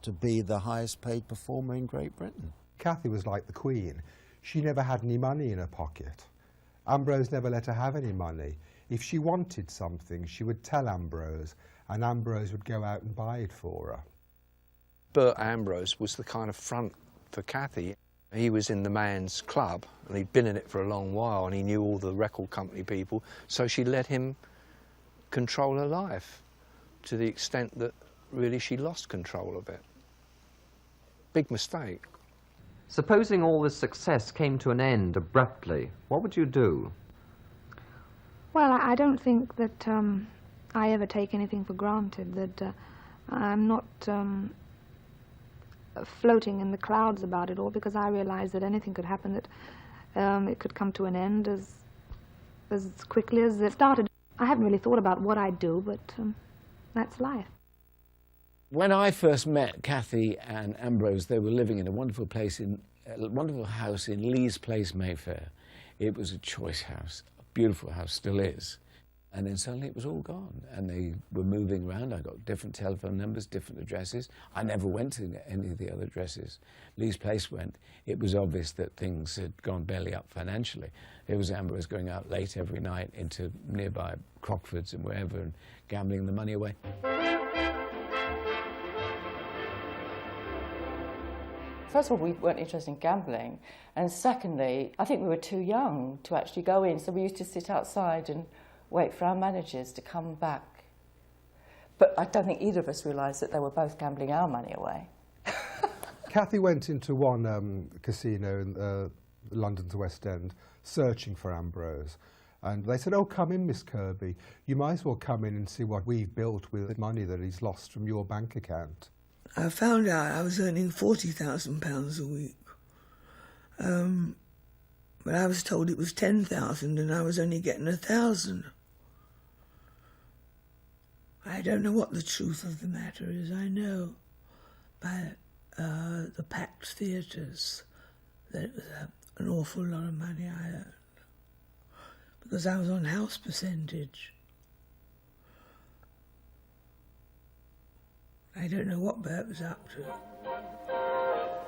to be the highest paid performer in Great Britain. Kathy was like the Queen. She never had any money in her pocket. Ambrose never let her have any money. If she wanted something, she would tell Ambrose, and Ambrose would go out and buy it for her. Bert Ambrose was the kind of front for Kathy. He was in the man's club, and he'd been in it for a long while, and he knew all the record company people, so she let him control her life to the extent that really she lost control of it. Big mistake. Supposing all this success came to an end abruptly, what would you do? Well, I don't think that I ever take anything for granted, that I'm not floating in the clouds about it all, because I realize that anything could happen, that it could come to an end as quickly as it started. I haven't really thought about what I'd do, but that's life. When I first met Kathy and Ambrose, they were living in a wonderful house in Lee's Place, Mayfair. It was a choice house, a beautiful house, still is. And then suddenly it was all gone, and they were moving around. I got different telephone numbers, different addresses. I never went to any of the other addresses. Lee's Place went. It was obvious that things had gone belly up financially. There was Ambrose going out late every night into nearby Crockford's and wherever and gambling the money away. First of all, we weren't interested in gambling, and secondly, I think we were too young to actually go in, so we used to sit outside and wait for our managers to come back. But I don't think either of us realised that they were both gambling our money away. Kathy went into one casino, London's West End, searching for Ambrose. And they said, oh, come in, Miss Kirby. You might as well come in and see what we've built with the money that he's lost from your bank account. I found out I was earning £40,000 a week. But I was told it was 10,000 and I was only getting 1,000. I don't know what the truth of the matter is. I know by the packed theatres that it was an awful lot of money I earned because I was on house percentage. I don't know what Bert was up to.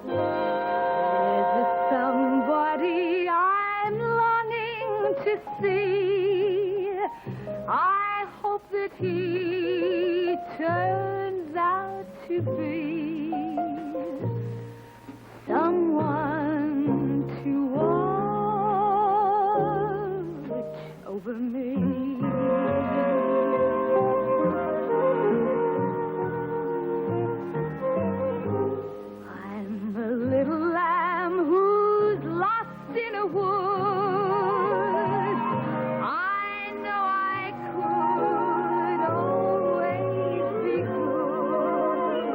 There's somebody I'm longing to see. I hope that he turns out to be someone to watch over me. I'm a little lamb who's lost in a wood. I know I could always be good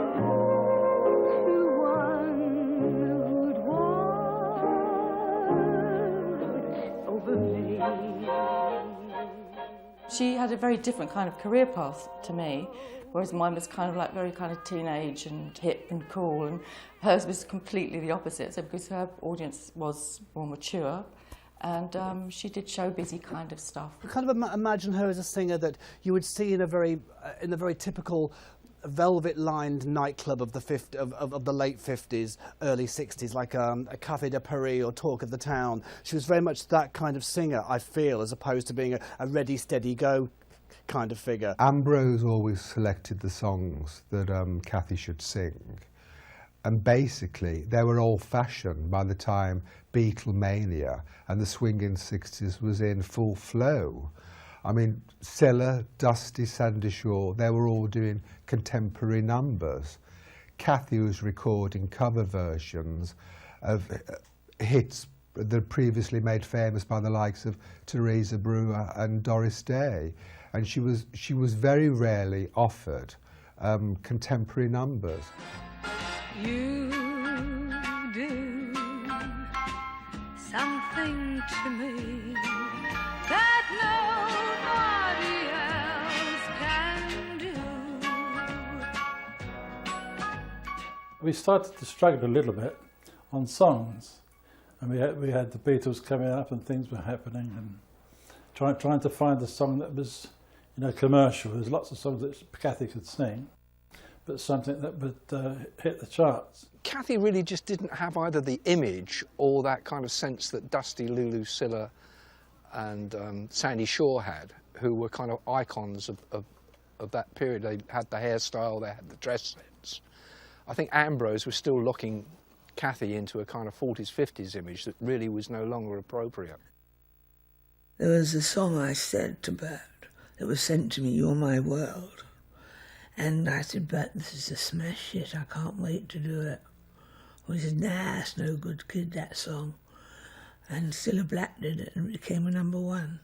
to one who'd watch over me. She had a very different kind of career path to me, whereas mine was kind of like very kind of teenage and hip and cool, and hers was completely the opposite. So because her audience was more mature, and she did show-busy kind of stuff. I kind of imagine her as a singer that you would see in a very typical velvet-lined nightclub of the late 50s, early 60s, like a Café de Paris or Talk of the Town. She was very much that kind of singer, I feel, as opposed to being a ready, steady, go kind of figure. Ambrose always selected the songs that Kathy should sing. And basically, they were old-fashioned by the time Beatlemania and the swinging 60s was in full flow. I mean, Cilla, Dusty, Sandy Shaw, they were all doing contemporary numbers. Kathy was recording cover versions of hits that previously made famous by the likes of Teresa Brewer and Doris Day. And she was very rarely offered contemporary numbers. You do something to me that nobody else can do. We started to struggle a little bit on songs, and we had the Beatles coming up and things were happening, and trying to find a song that was, you know, commercial. There's lots of songs that Kathy could sing, but something that would hit the charts. Kathy really just didn't have either the image or that kind of sense that Dusty, Lulu, Cilla and Sandy Shaw had, who were kind of icons of that period. They had the hairstyle, they had the dress sense. I think Ambrose was still locking Kathy into a kind of 40s, 50s image that really was no longer appropriate. There was a song I said to Bert that was sent to me, You're My World. And I said, Bert, this is a smash hit, I can't wait to do it. Well, he said, nah, it's no good, kid, that song. And Cilla Black did it and it became a #1.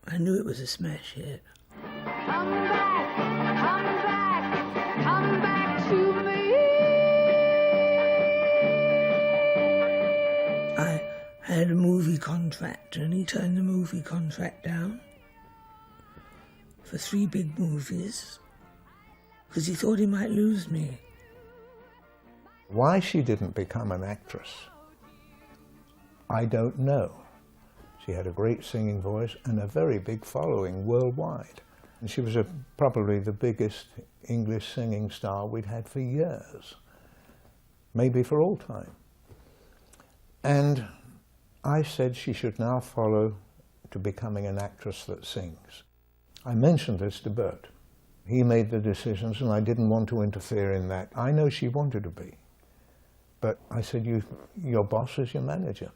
I knew it was a smash hit. Come back, come back to me. I had a movie contract and he turned the movie contract down for 3 big movies because he thought he might lose me. Why she didn't become an actress, I don't know. She had a great singing voice and a very big following worldwide. And she was probably the biggest English singing star we'd had for years, maybe for all time. And I said she should now follow to becoming an actress that sings. I mentioned this to Bert. He made the decisions and I didn't want to interfere in that. I know she wanted to be. But I said, your boss is your manager.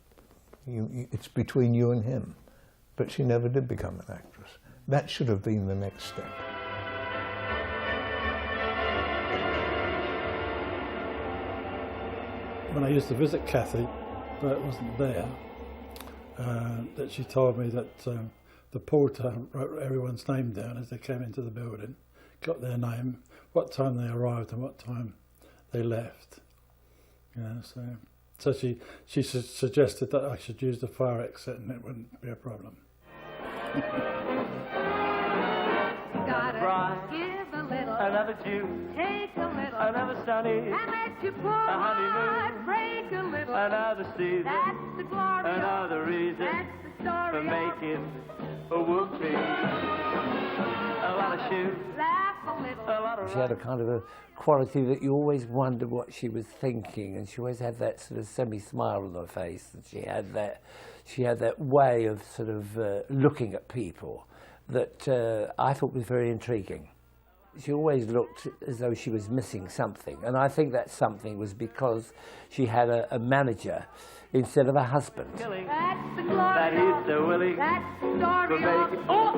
It's between you and him. But she never did become an actress. That should have been the next step. When I used to visit Kathy, Bert wasn't there, that she told me that the porter wrote everyone's name down as they came into the building, got their name, what time they arrived and what time they left. You know, so she suggested that I should use the fire exit and it wouldn't be a problem. Gotta give a little, another Jew, take a little, another sunny, and let your poor a heart honeymoon, break a little. another season, That's the glory, another reason that's the story for making a whoopee. A lot of shoes, laugh a little. a lot of She had a kind of a quality that you always wonder what she was thinking, and she always had that sort of semi-smile on her face, and she had that way of sort of looking at people that I thought was very intriguing. She always looked as though she was missing something, and I think that something was because she had a manager instead of a husband. That's the glory, that is so willing that's the story for of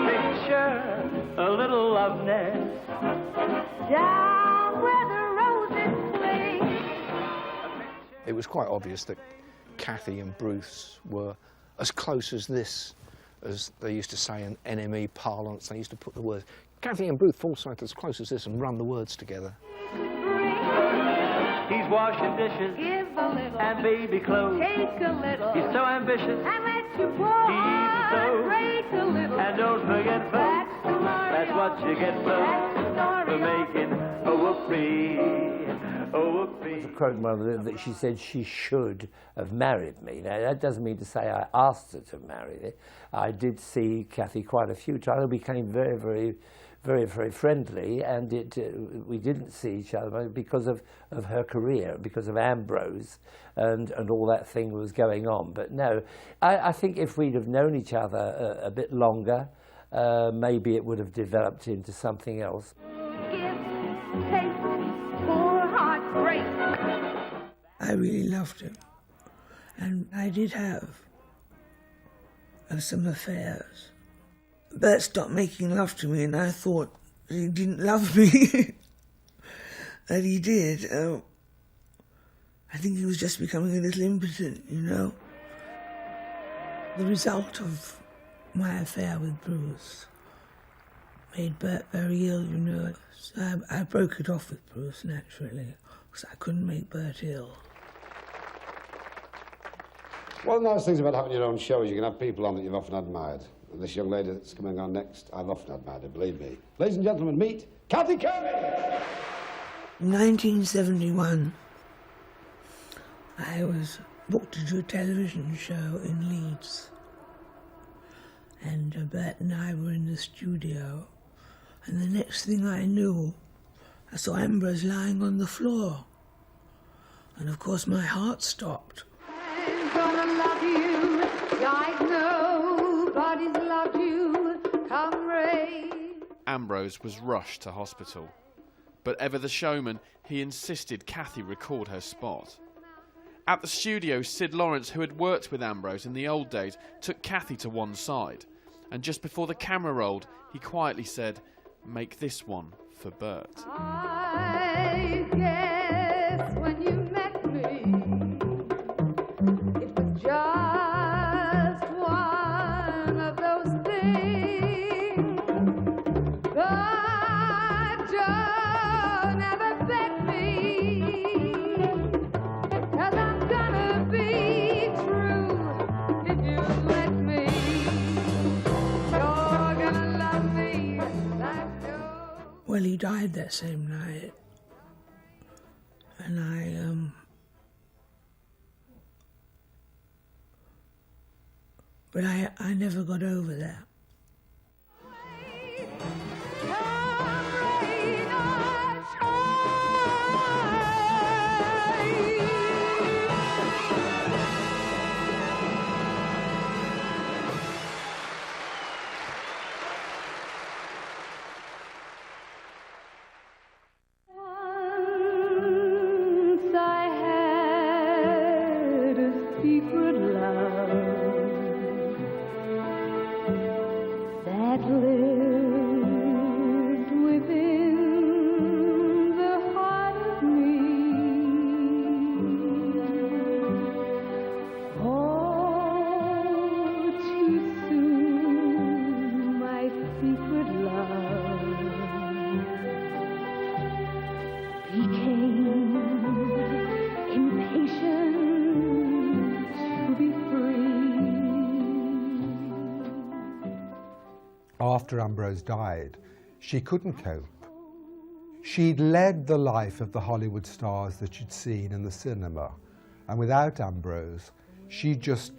picture a little love nest down where the roses swing. It was quite obvious that Kathy and Bruce were as close as this, as they used to say in NME parlance. They used to put the words, Kathy and Bruce Forsyth as close as this, and run the words together. He's washing dishes, Give a little, and baby clothes. take a little, He's so ambitious, and let your poor heart break a little. and don't forget folks, That's the glory, that's what you get that's folks the story for making a whoopee, a whoopee. The quote that she said she should have married me. Now that doesn't mean to say I asked her to marry me. I did see Kathy quite a few times. We became very friendly, and we didn't see each other because of her career, because of Ambrose and all that thing was going on. But no, I think if we'd have known each other a bit longer, maybe it would have developed into something else. Give, take, poor heart break. I really loved him, and I did have some affairs. Bert stopped making love to me, and I thought he didn't love me. And he did. I think he was just becoming a little impotent, you know. The result of my affair with Bruce made Bert very ill, you know. So I broke it off with Bruce, naturally, because I couldn't make Bert ill. One of the nice things about having your own show is you can have people on that you've often admired. And this young lady that's coming on next, I've often admired her, believe me. Ladies and gentlemen, meet Kathy Kirby! In 1971, I was booked to do a television show in Leeds. And Bert and I were in the studio. And the next thing I knew, I saw Ambrose lying on the floor. And of course my heart stopped. I'm gonna love you like nobody's loved you. Come rain. Ambrose was rushed to hospital. But ever the showman, he insisted Kathy record her spot. At the studio, Sid Lawrence, who had worked with Ambrose in the old days, took Kathy to one side. And just before the camera rolled, he quietly said, "Make this one for Bert." I guess when you met me, it was just one of those things. But don't ever bet me, 'cause I'm gonna be true if you let me. You're gonna love me like no. Well, he died that same night. And but I never got over that. Once I had a secret love, after Ambrose died, she couldn't cope. She'd led the life of the Hollywood stars that she'd seen in the cinema, and without Ambrose, she was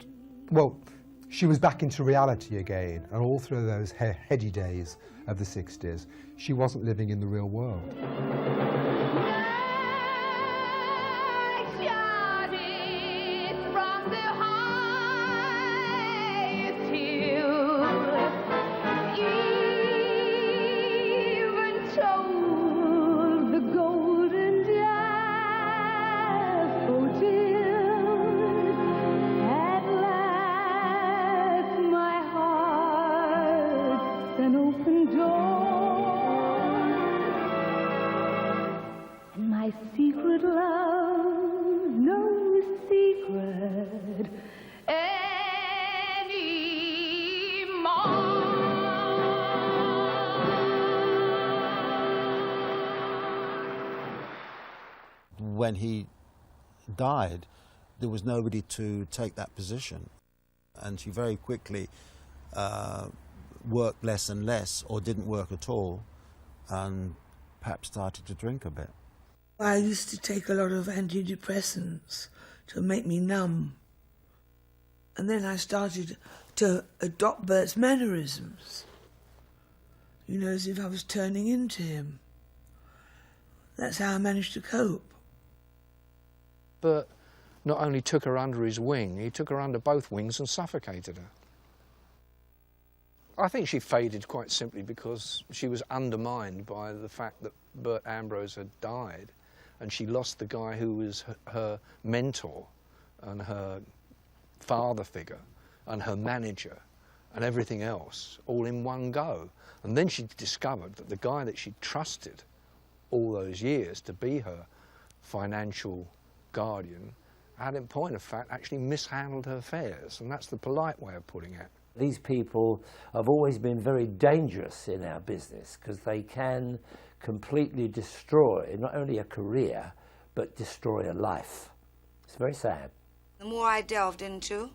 back into reality again, and all through those heady days of the 60s, she wasn't living in the real world. Secret love, no secret anymore. When he died, there was nobody to take that position, and she very quickly worked less and less, or didn't work at all, and perhaps started to drink a bit. I used to take a lot of antidepressants to make me numb. And then I started to adopt Bert's mannerisms. You know, as if I was turning into him. That's how I managed to cope. Bert not only took her under his wing, he took her under both wings and suffocated her. I think she faded quite simply because she was undermined by the fact that Bert Ambrose had died, and she lost the guy who was her mentor and her father figure and her manager and everything else all in one go. And then she discovered that the guy that she trusted all those years to be her financial guardian had, in point of fact, actually mishandled her affairs, and that's the polite way of putting it. These people have always been very dangerous in our business because they can completely destroy not only a career, but destroy a life. It's very sad. The more I delved into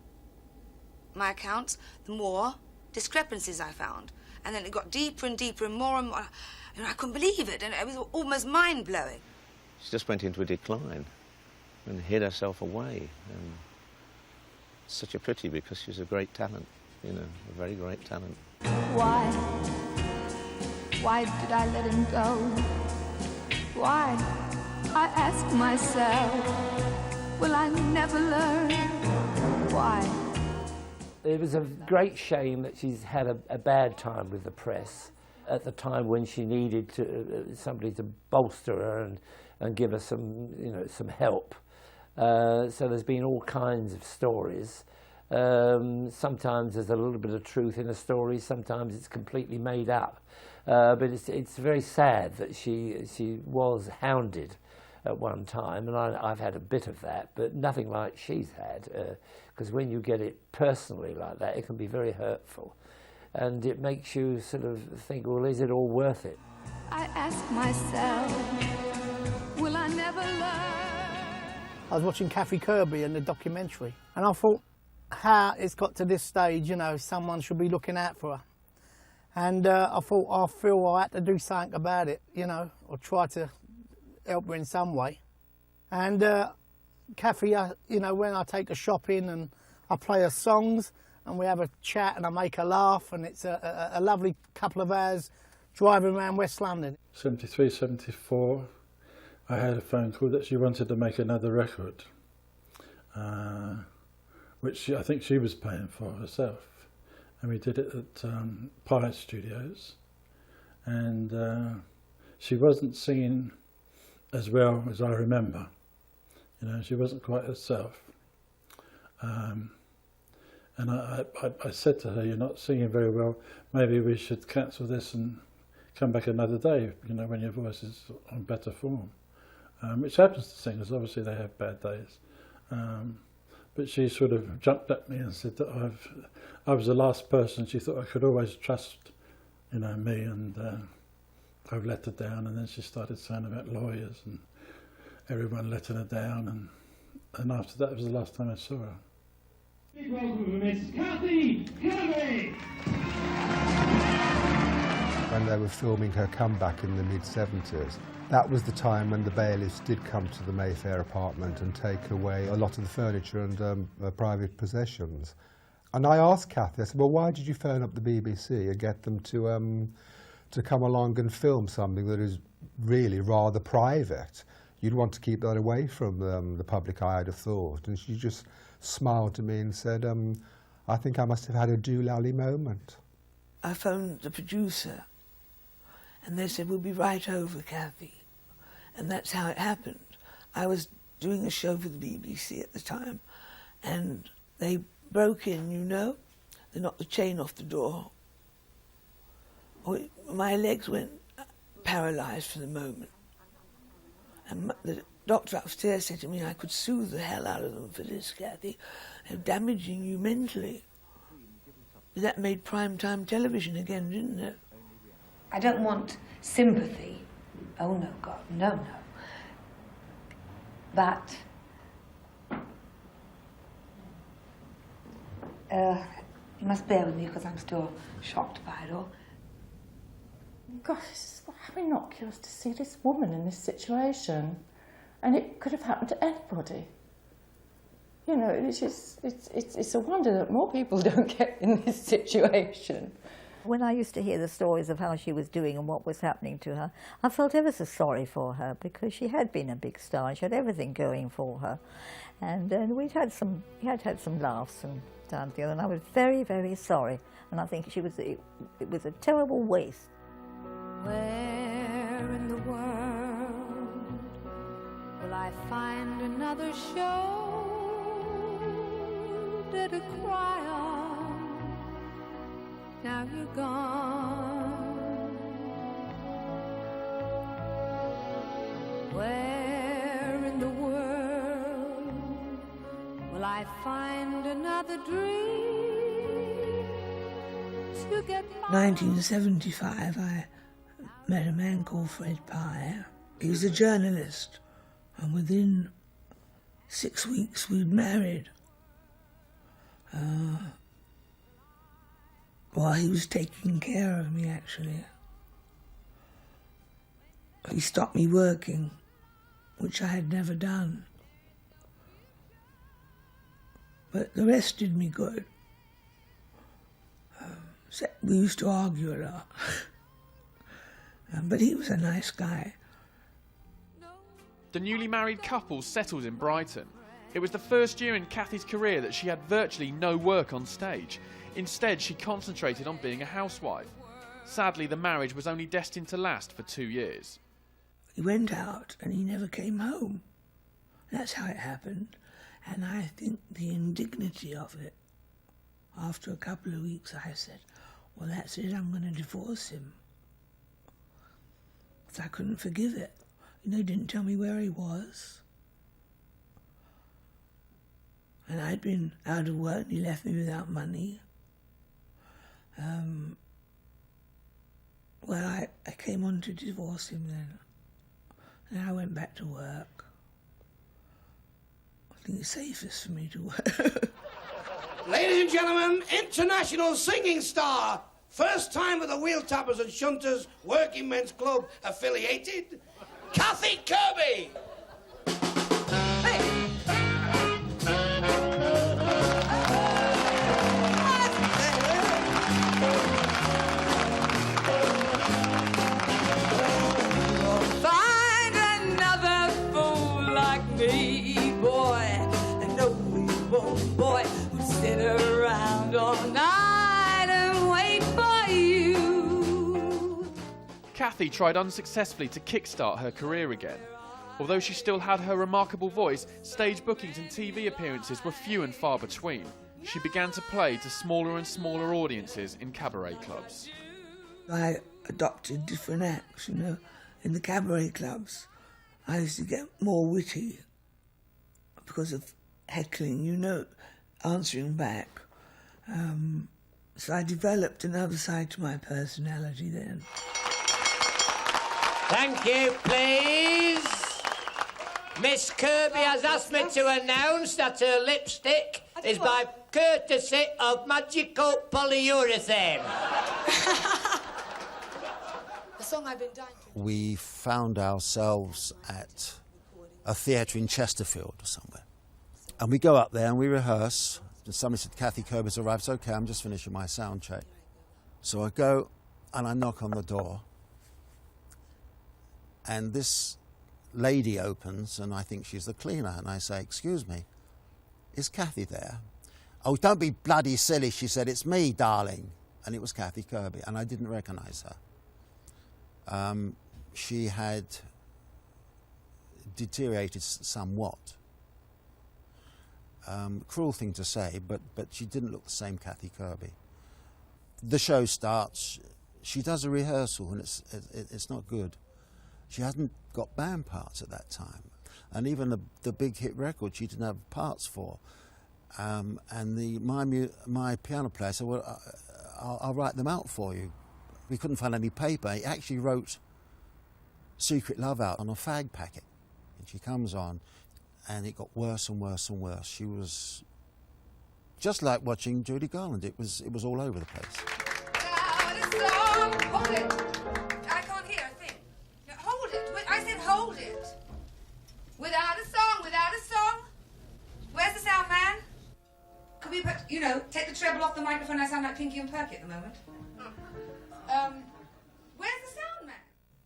my accounts, the more discrepancies I found. And then it got deeper and deeper and more. You know, I couldn't believe it, and it was almost mind-blowing. She just went into a decline and hid herself away. And it's such a pity because she's a great talent, you know, a very great talent. Why did I let him go? Why? I ask myself, will I never learn? Why? It was a great shame that she's had a bad time with the press at the time when she needed somebody to bolster her and give her some, you know, some help. So there's been all kinds of stories. Sometimes there's a little bit of truth in a story, sometimes it's completely made up. But it's very sad that she was hounded at one time, and I've had a bit of that, but nothing like she's had, because when you get it personally like that, it can be very hurtful. And it makes you sort of think, well, is it all worth it? I ask myself, will I never learn? I was watching Kathy Kirby in the documentary, and I thought, how it's got to this stage, you know, someone should be looking out for her. And I thought, I feel I had to do something about it, you know, or try to help her in some way. And Kathy, you know, when I take her shopping and I play her songs and we have a chat and I make her laugh, and it's a lovely couple of hours driving around West London. 73, 74, I had a phone call that she wanted to make another record, which I think she was paying for herself. And we did it at Pi Studios, and she wasn't singing as well as I remember. You know, she wasn't quite herself. And I said to her, "You're not singing very well. Maybe we should cancel this and come back another day, you know, when your voice is on better form." Which happens to singers. Obviously, they have bad days. But she sort of jumped at me and said that I was the last person she thought I could always trust, you know, me, and I've let her down. And then she started saying about lawyers and everyone letting her down, and after that it was the last time I saw her. Big welcome, Miss Kathy Kirby. When they were filming her comeback in the mid-70s, that was the time when the bailiffs did come to the Mayfair apartment and take away a lot of the furniture and private possessions. And I asked Kathy, I said, well, why did you phone up the BBC and get them to come along and film something that is really rather private? You'd want to keep that away from the public eye, I'd have thought. And she just smiled to me and said, I think I must have had a doolally moment. I phoned the producer and they said, we'll be right over, Kathy. And that's how it happened. I was doing a show for the BBC at the time and they broke in, you know. They knocked the chain off the door. My legs went paralysed for the moment. And the doctor upstairs said to me I could sue the hell out of them for this, Kathy. They're damaging you mentally. That made prime-time television again, didn't it? I don't want sympathy. Oh, no, God, no, no. But you must bear with me because I'm still shocked by it all. Gosh, it's binoculars to see this woman in this situation. And it could have happened to anybody. You know, it's a wonder that more people don't get in this situation. When I used to hear the stories of how she was doing and what was happening to her, I felt ever so sorry for her because she had been a big star. She had everything going for her. And we had some laughs and time together, and I was very, very sorry. And I think it was a terrible waste. Where in the world will I find another shoulder to cry on? Now you're gone. Where in the world will I find another dream to get by? 1975, I met a man called Fred Pye. He was a journalist, and within 6 weeks we'd married. While he was taking care of me, actually. He stopped me working, which I had never done. But the rest did me good. We used to argue a lot. But he was a nice guy. The newly married couple settled in Brighton. It was the first year in Kathy's career that she had virtually no work on stage. Instead, she concentrated on being a housewife. Sadly, the marriage was only destined to last for 2 years. He went out and he never came home. That's how it happened. And I think the indignity of it, after a couple of weeks, I said, well, that's it, I'm going to divorce him. Because I couldn't forgive it. You know, he didn't tell me where he was. And I'd been out of work and he left me without money. Well, I came on to divorce him then. And I went back to work. I think it's safest for me to work. Ladies and gentlemen, international singing star. First time with the Wheel Tappers and Shunters Working Men's Club affiliated, Kathy Kirby. Find another fool like me, boy. And no, we won't, boy, who'd sit around all night and wait for you. Kathy tried unsuccessfully to kickstart her career again. Although she still had her remarkable voice, stage bookings and TV appearances were few and far between. She began to play to smaller and smaller audiences in cabaret clubs. I adopted different acts, you know. In the cabaret clubs, I used to get more witty because of heckling, you know, answering back. So I developed another side to my personality then. Thank you, please. Miss Kirby has asked me to announce that her lipstick is by courtesy of magical polyurethane. The song I've been dying to. We found ourselves at a theatre in Chesterfield or somewhere. And we go up there and we rehearse. And somebody said, Kathy Kirby's arrived. It's okay, I'm just finishing my sound check. So I go and I knock on the door. And this lady opens, and I think she's the cleaner. And I say, excuse me, is Kathy there? Oh, don't be bloody silly, she said. It's me, darling. And it was Kathy Kirby, and I didn't recognise her. She had deteriorated somewhat. Cruel thing to say, but she didn't look the same Kathy Kirby. The show starts, she does a rehearsal and it's not good. She hadn't got band parts at that time. And even the big hit record she didn't have parts for. And my piano player said, well, I'll write them out for you. We couldn't find any paper. He actually wrote Secret Love out on a fag packet. And she comes on, and it got worse and worse and worse. She was just like watching Judy Garland. It was all over the place. Hold it. I can't hear a thing. No, hold it. I said hold it. Without a song, without a song. Where's the sound man? Could we put, take the treble off the microphone? I sound like Pinky and Perky at the moment. Where's the sound man?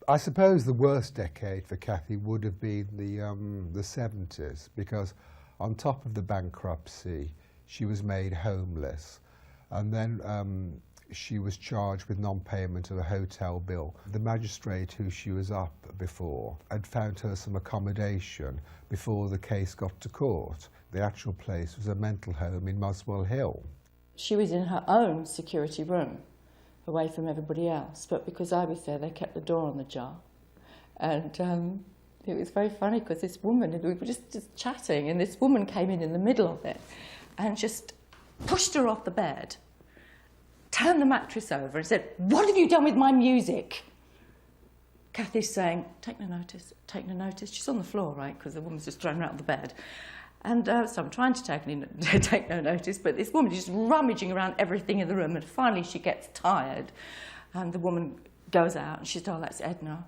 I suppose the worst decade for Kathy would have been the 70s, because on top of the bankruptcy, she was made homeless, and then she was charged with non-payment of a hotel bill. The magistrate who she was up before had found her some accommodation before the case got to court. The actual place was a mental home in Muswell Hill. She was in her own security room, away from everybody else, but because I was there, they kept the door on the jar. And it was very funny, because this woman, we were just chatting, and this woman came in the middle of it and just pushed her off the bed, turned the mattress over and said, "What have you done with my music?" Kathy's saying, take no notice, take no notice. She's on the floor, right, because the woman's just thrown her out of the bed. And so I'm trying to take no notice, but this woman is just rummaging around everything in the room, and finally she gets tired, and the woman goes out, and she said, "Oh, that's Edna.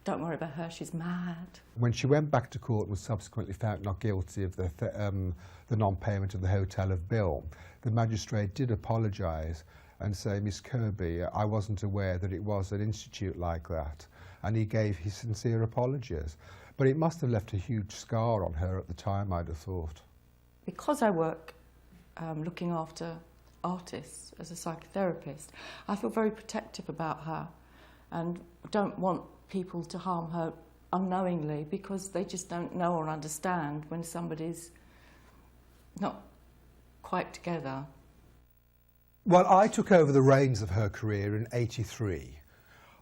Don't worry about her, she's mad." When she went back to court and was subsequently found not guilty of the non-payment of the hotel bill, the magistrate did apologise and say, "Miss Kirby, I wasn't aware that it was an institute like that," and he gave his sincere apologies. But it must have left a huge scar on her at the time, I'd have thought. Because I work looking after artists as a psychotherapist, I feel very protective about her and don't want people to harm her unknowingly, because they just don't know or understand when somebody's not quite together. Well, I took over the reins of her career in '83,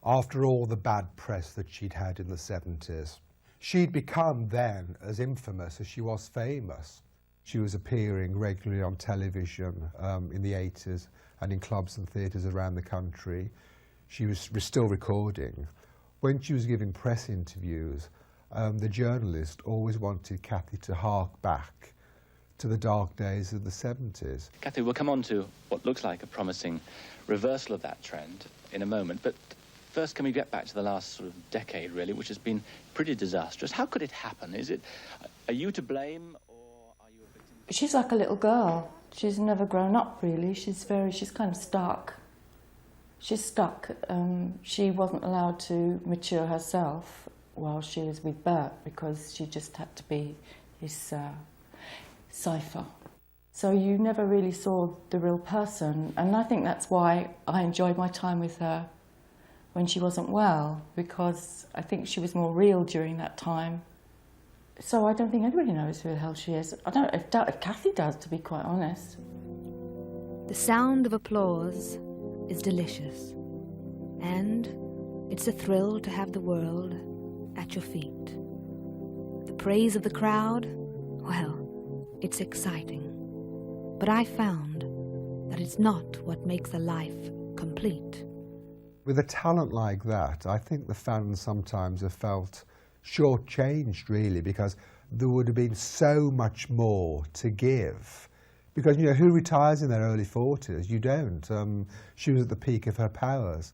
after all the bad press that she'd had in the 70s. She'd become then as infamous as she was famous. She was appearing regularly on television in the 80s and in clubs and theatres around the country. She was still recording. When she was giving press interviews, the journalist always wanted Kathy to hark back to the dark days of the 70s. Kathy, we'll come on to what looks like a promising reversal of that trend in a moment, but first, can we get back to the last sort of decade, really, which has been pretty disastrous? How could it happen? Are you to blame, or are you a victim? She's like a little girl. She's never grown up, really. She's kind of stuck. She's stuck. She wasn't allowed to mature herself while she was with Bert, because she just had to be his cipher. So you never really saw the real person, and I think that's why I enjoyed my time with her when she wasn't well, because I think she was more real during that time. So I don't think anybody knows who the hell she is. I don't know if Kathy does, to be quite honest. The sound of applause is delicious, and it's a thrill to have the world at your feet. The praise of the crowd, well, it's exciting. But I found that it's not what makes a life complete. With a talent like that, I think the fans sometimes have felt shortchanged, really, because there would have been so much more to give Because, you know, who retires in their early 40s? You don't. She was at the peak of her powers.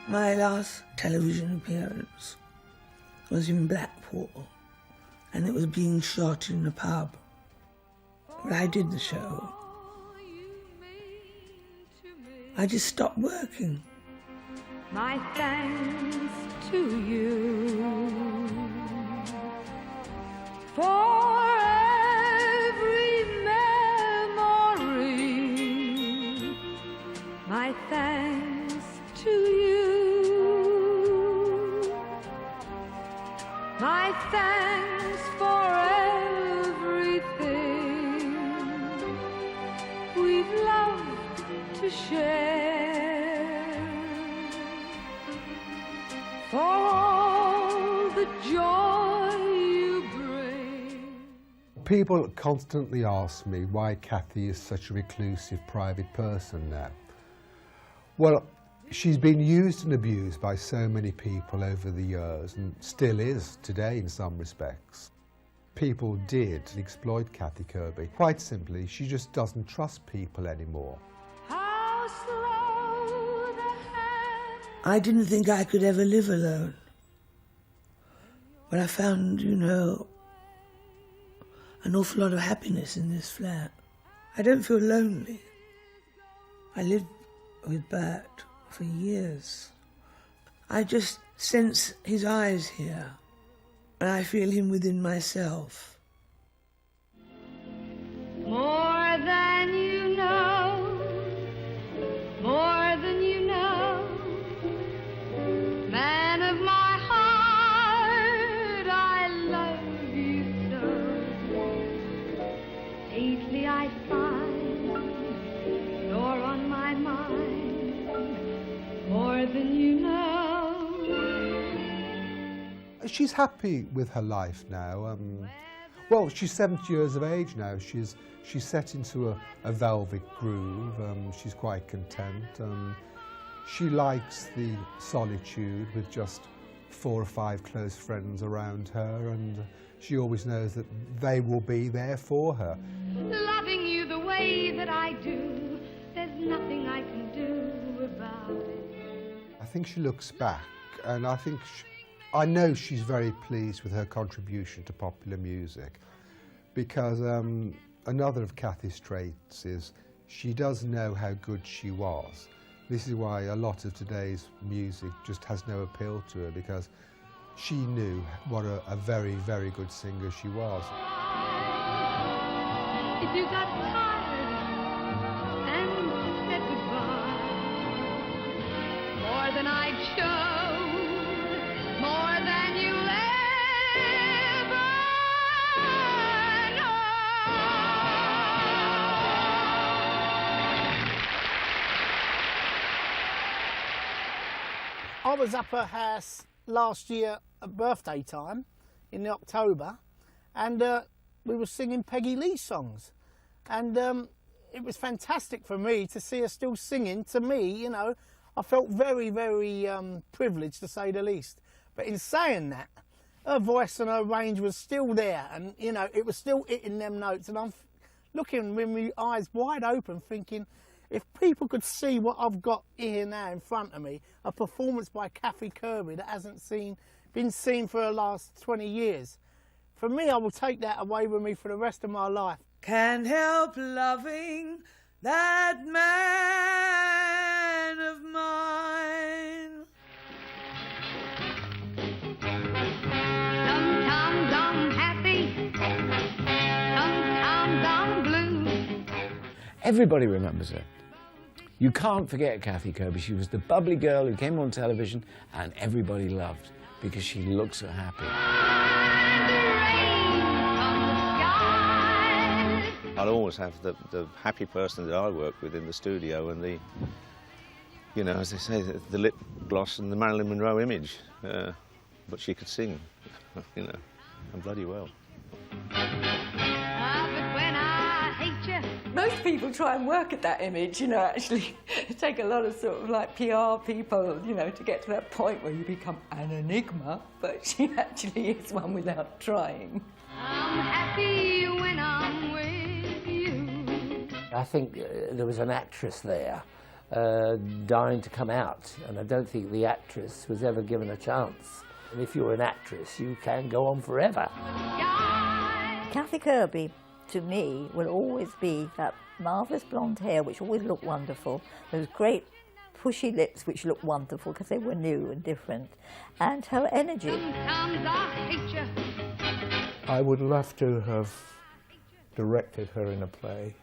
My last television appearance was in Blackpool, and it was being shot in a pub. When I did the show, I just stopped working. My thanks to you for every memory. My thanks to you. My thanks for everything we've loved to share. For all the joy you bring. People constantly ask me why Kathy is such a reclusive, private person now. Well, she's been used and abused by so many people over the years, and still is today in some respects. People did exploit Kathy Kirby. Quite simply, she just doesn't trust people anymore. I didn't think I could ever live alone. But I found, you know, an awful lot of happiness in this flat. I don't feel lonely. I lived with Bert for years. I just sense his eyes here, and I feel him within myself. More than you know, more than you know, man of my heart, I love you so. Lately I find you're on my mind, more than you know. She's happy with her life now. Well, she's 70 years of age now. She's set into a velvet groove. She's quite content. She likes the solitude with just 4 or 5 close friends around her, and she always knows that they will be there for her. Loving you the way that I do, there's nothing I can do about it. I think she looks back, and I know she's very pleased with her contribution to popular music, because another of Kathy's traits is she does know how good she was. This is why a lot of today's music just has no appeal to her, because she knew what a very, very good singer she was. If you got tired and said goodbye, more than I'd show, more than you'll ever know. I was up her house last year at birthday time in October, and we were singing Peggy Lee songs, and it was fantastic for me to see her still singing to me. You know, I felt very, very privileged, to say the least. But in saying that, her voice and her range was still there, and you know, it was still hitting them notes, and I'm looking with my eyes wide open thinking, if people could see what I've got here now in front of me, a performance by Kathy Kirby that hasn't been seen for the last 20 years, for me, I will take that away with me for the rest of my life. Can't help loving that man of mine. Sometimes I'm happy, sometimes I'm blue. Everybody remembers her. You can't forget Kathy Kirby. She was the bubbly girl who came on television and everybody loved because she looked so happy. I'll always have the happy person that I work with in the studio, and the, you know, as they say, the lip gloss and the Marilyn Monroe image. But she could sing, you know, and bloody well. Most people try and work at that image, you know, actually take a lot of sort of like PR people, you know, to get to that point where you become an enigma, but she actually is one without trying. I'm happy when I'm with I think there was an actress there dying to come out, and I don't think the actress was ever given a chance. And if you're an actress, you can go on forever. Kathy Kirby, to me, will always be that marvellous blonde hair, which always looked wonderful, those great pushy lips, which looked wonderful because they were new and different, and her energy. I would love to have directed her in a play,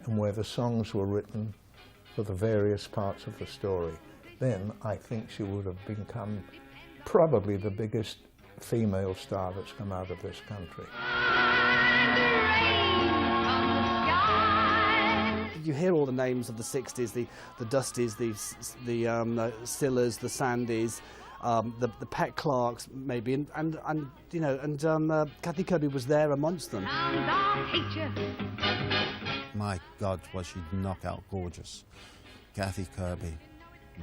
and where the songs were written for the various parts of the story. Then I think she would have become probably the biggest female star that's come out of this country. You hear all the names of the 60s, the Dusties, the Stillers, the Sandys, the Pat Clarks, maybe, and you know, and Kathy Kirby was there amongst them. My God, was she knockout gorgeous. Kathy Kirby,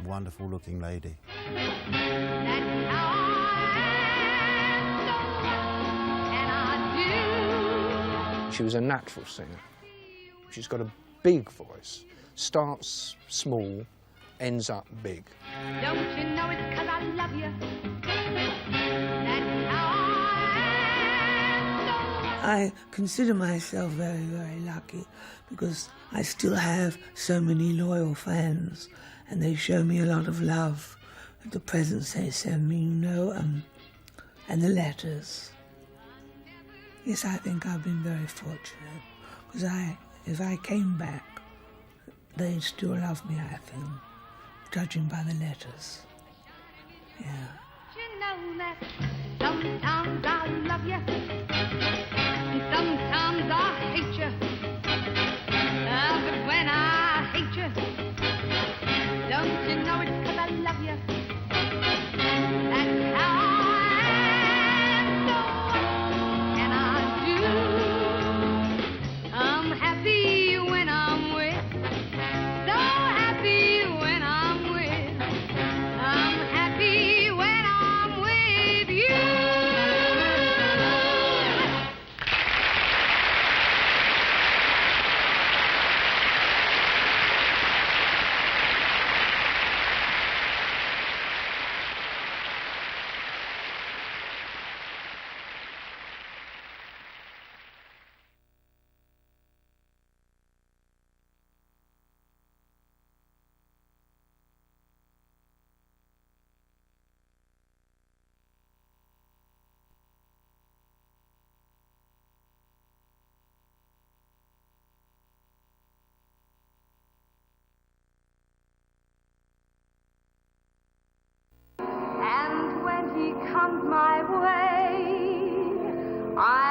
wonderful looking lady. She was a natural singer. She's got a big voice, starts small, ends up big. Don't you know it's 'cause I love you? I consider myself very, very lucky because I still have so many loyal fans and they show me a lot of love. The presents they send me, you know, and the letters. Yes, I think I've been very fortunate because if I came back, they'd still love me, I think, judging by the letters. Yeah. You know that sometimes I love you, and sometimes I hate you. But when I hate you, don't you know it's 'cause I love you? That's how I am, so and I do. I'm happy when I'm with, so happy when I'm with. I'm happy when I'm with you. And when he comes my way, I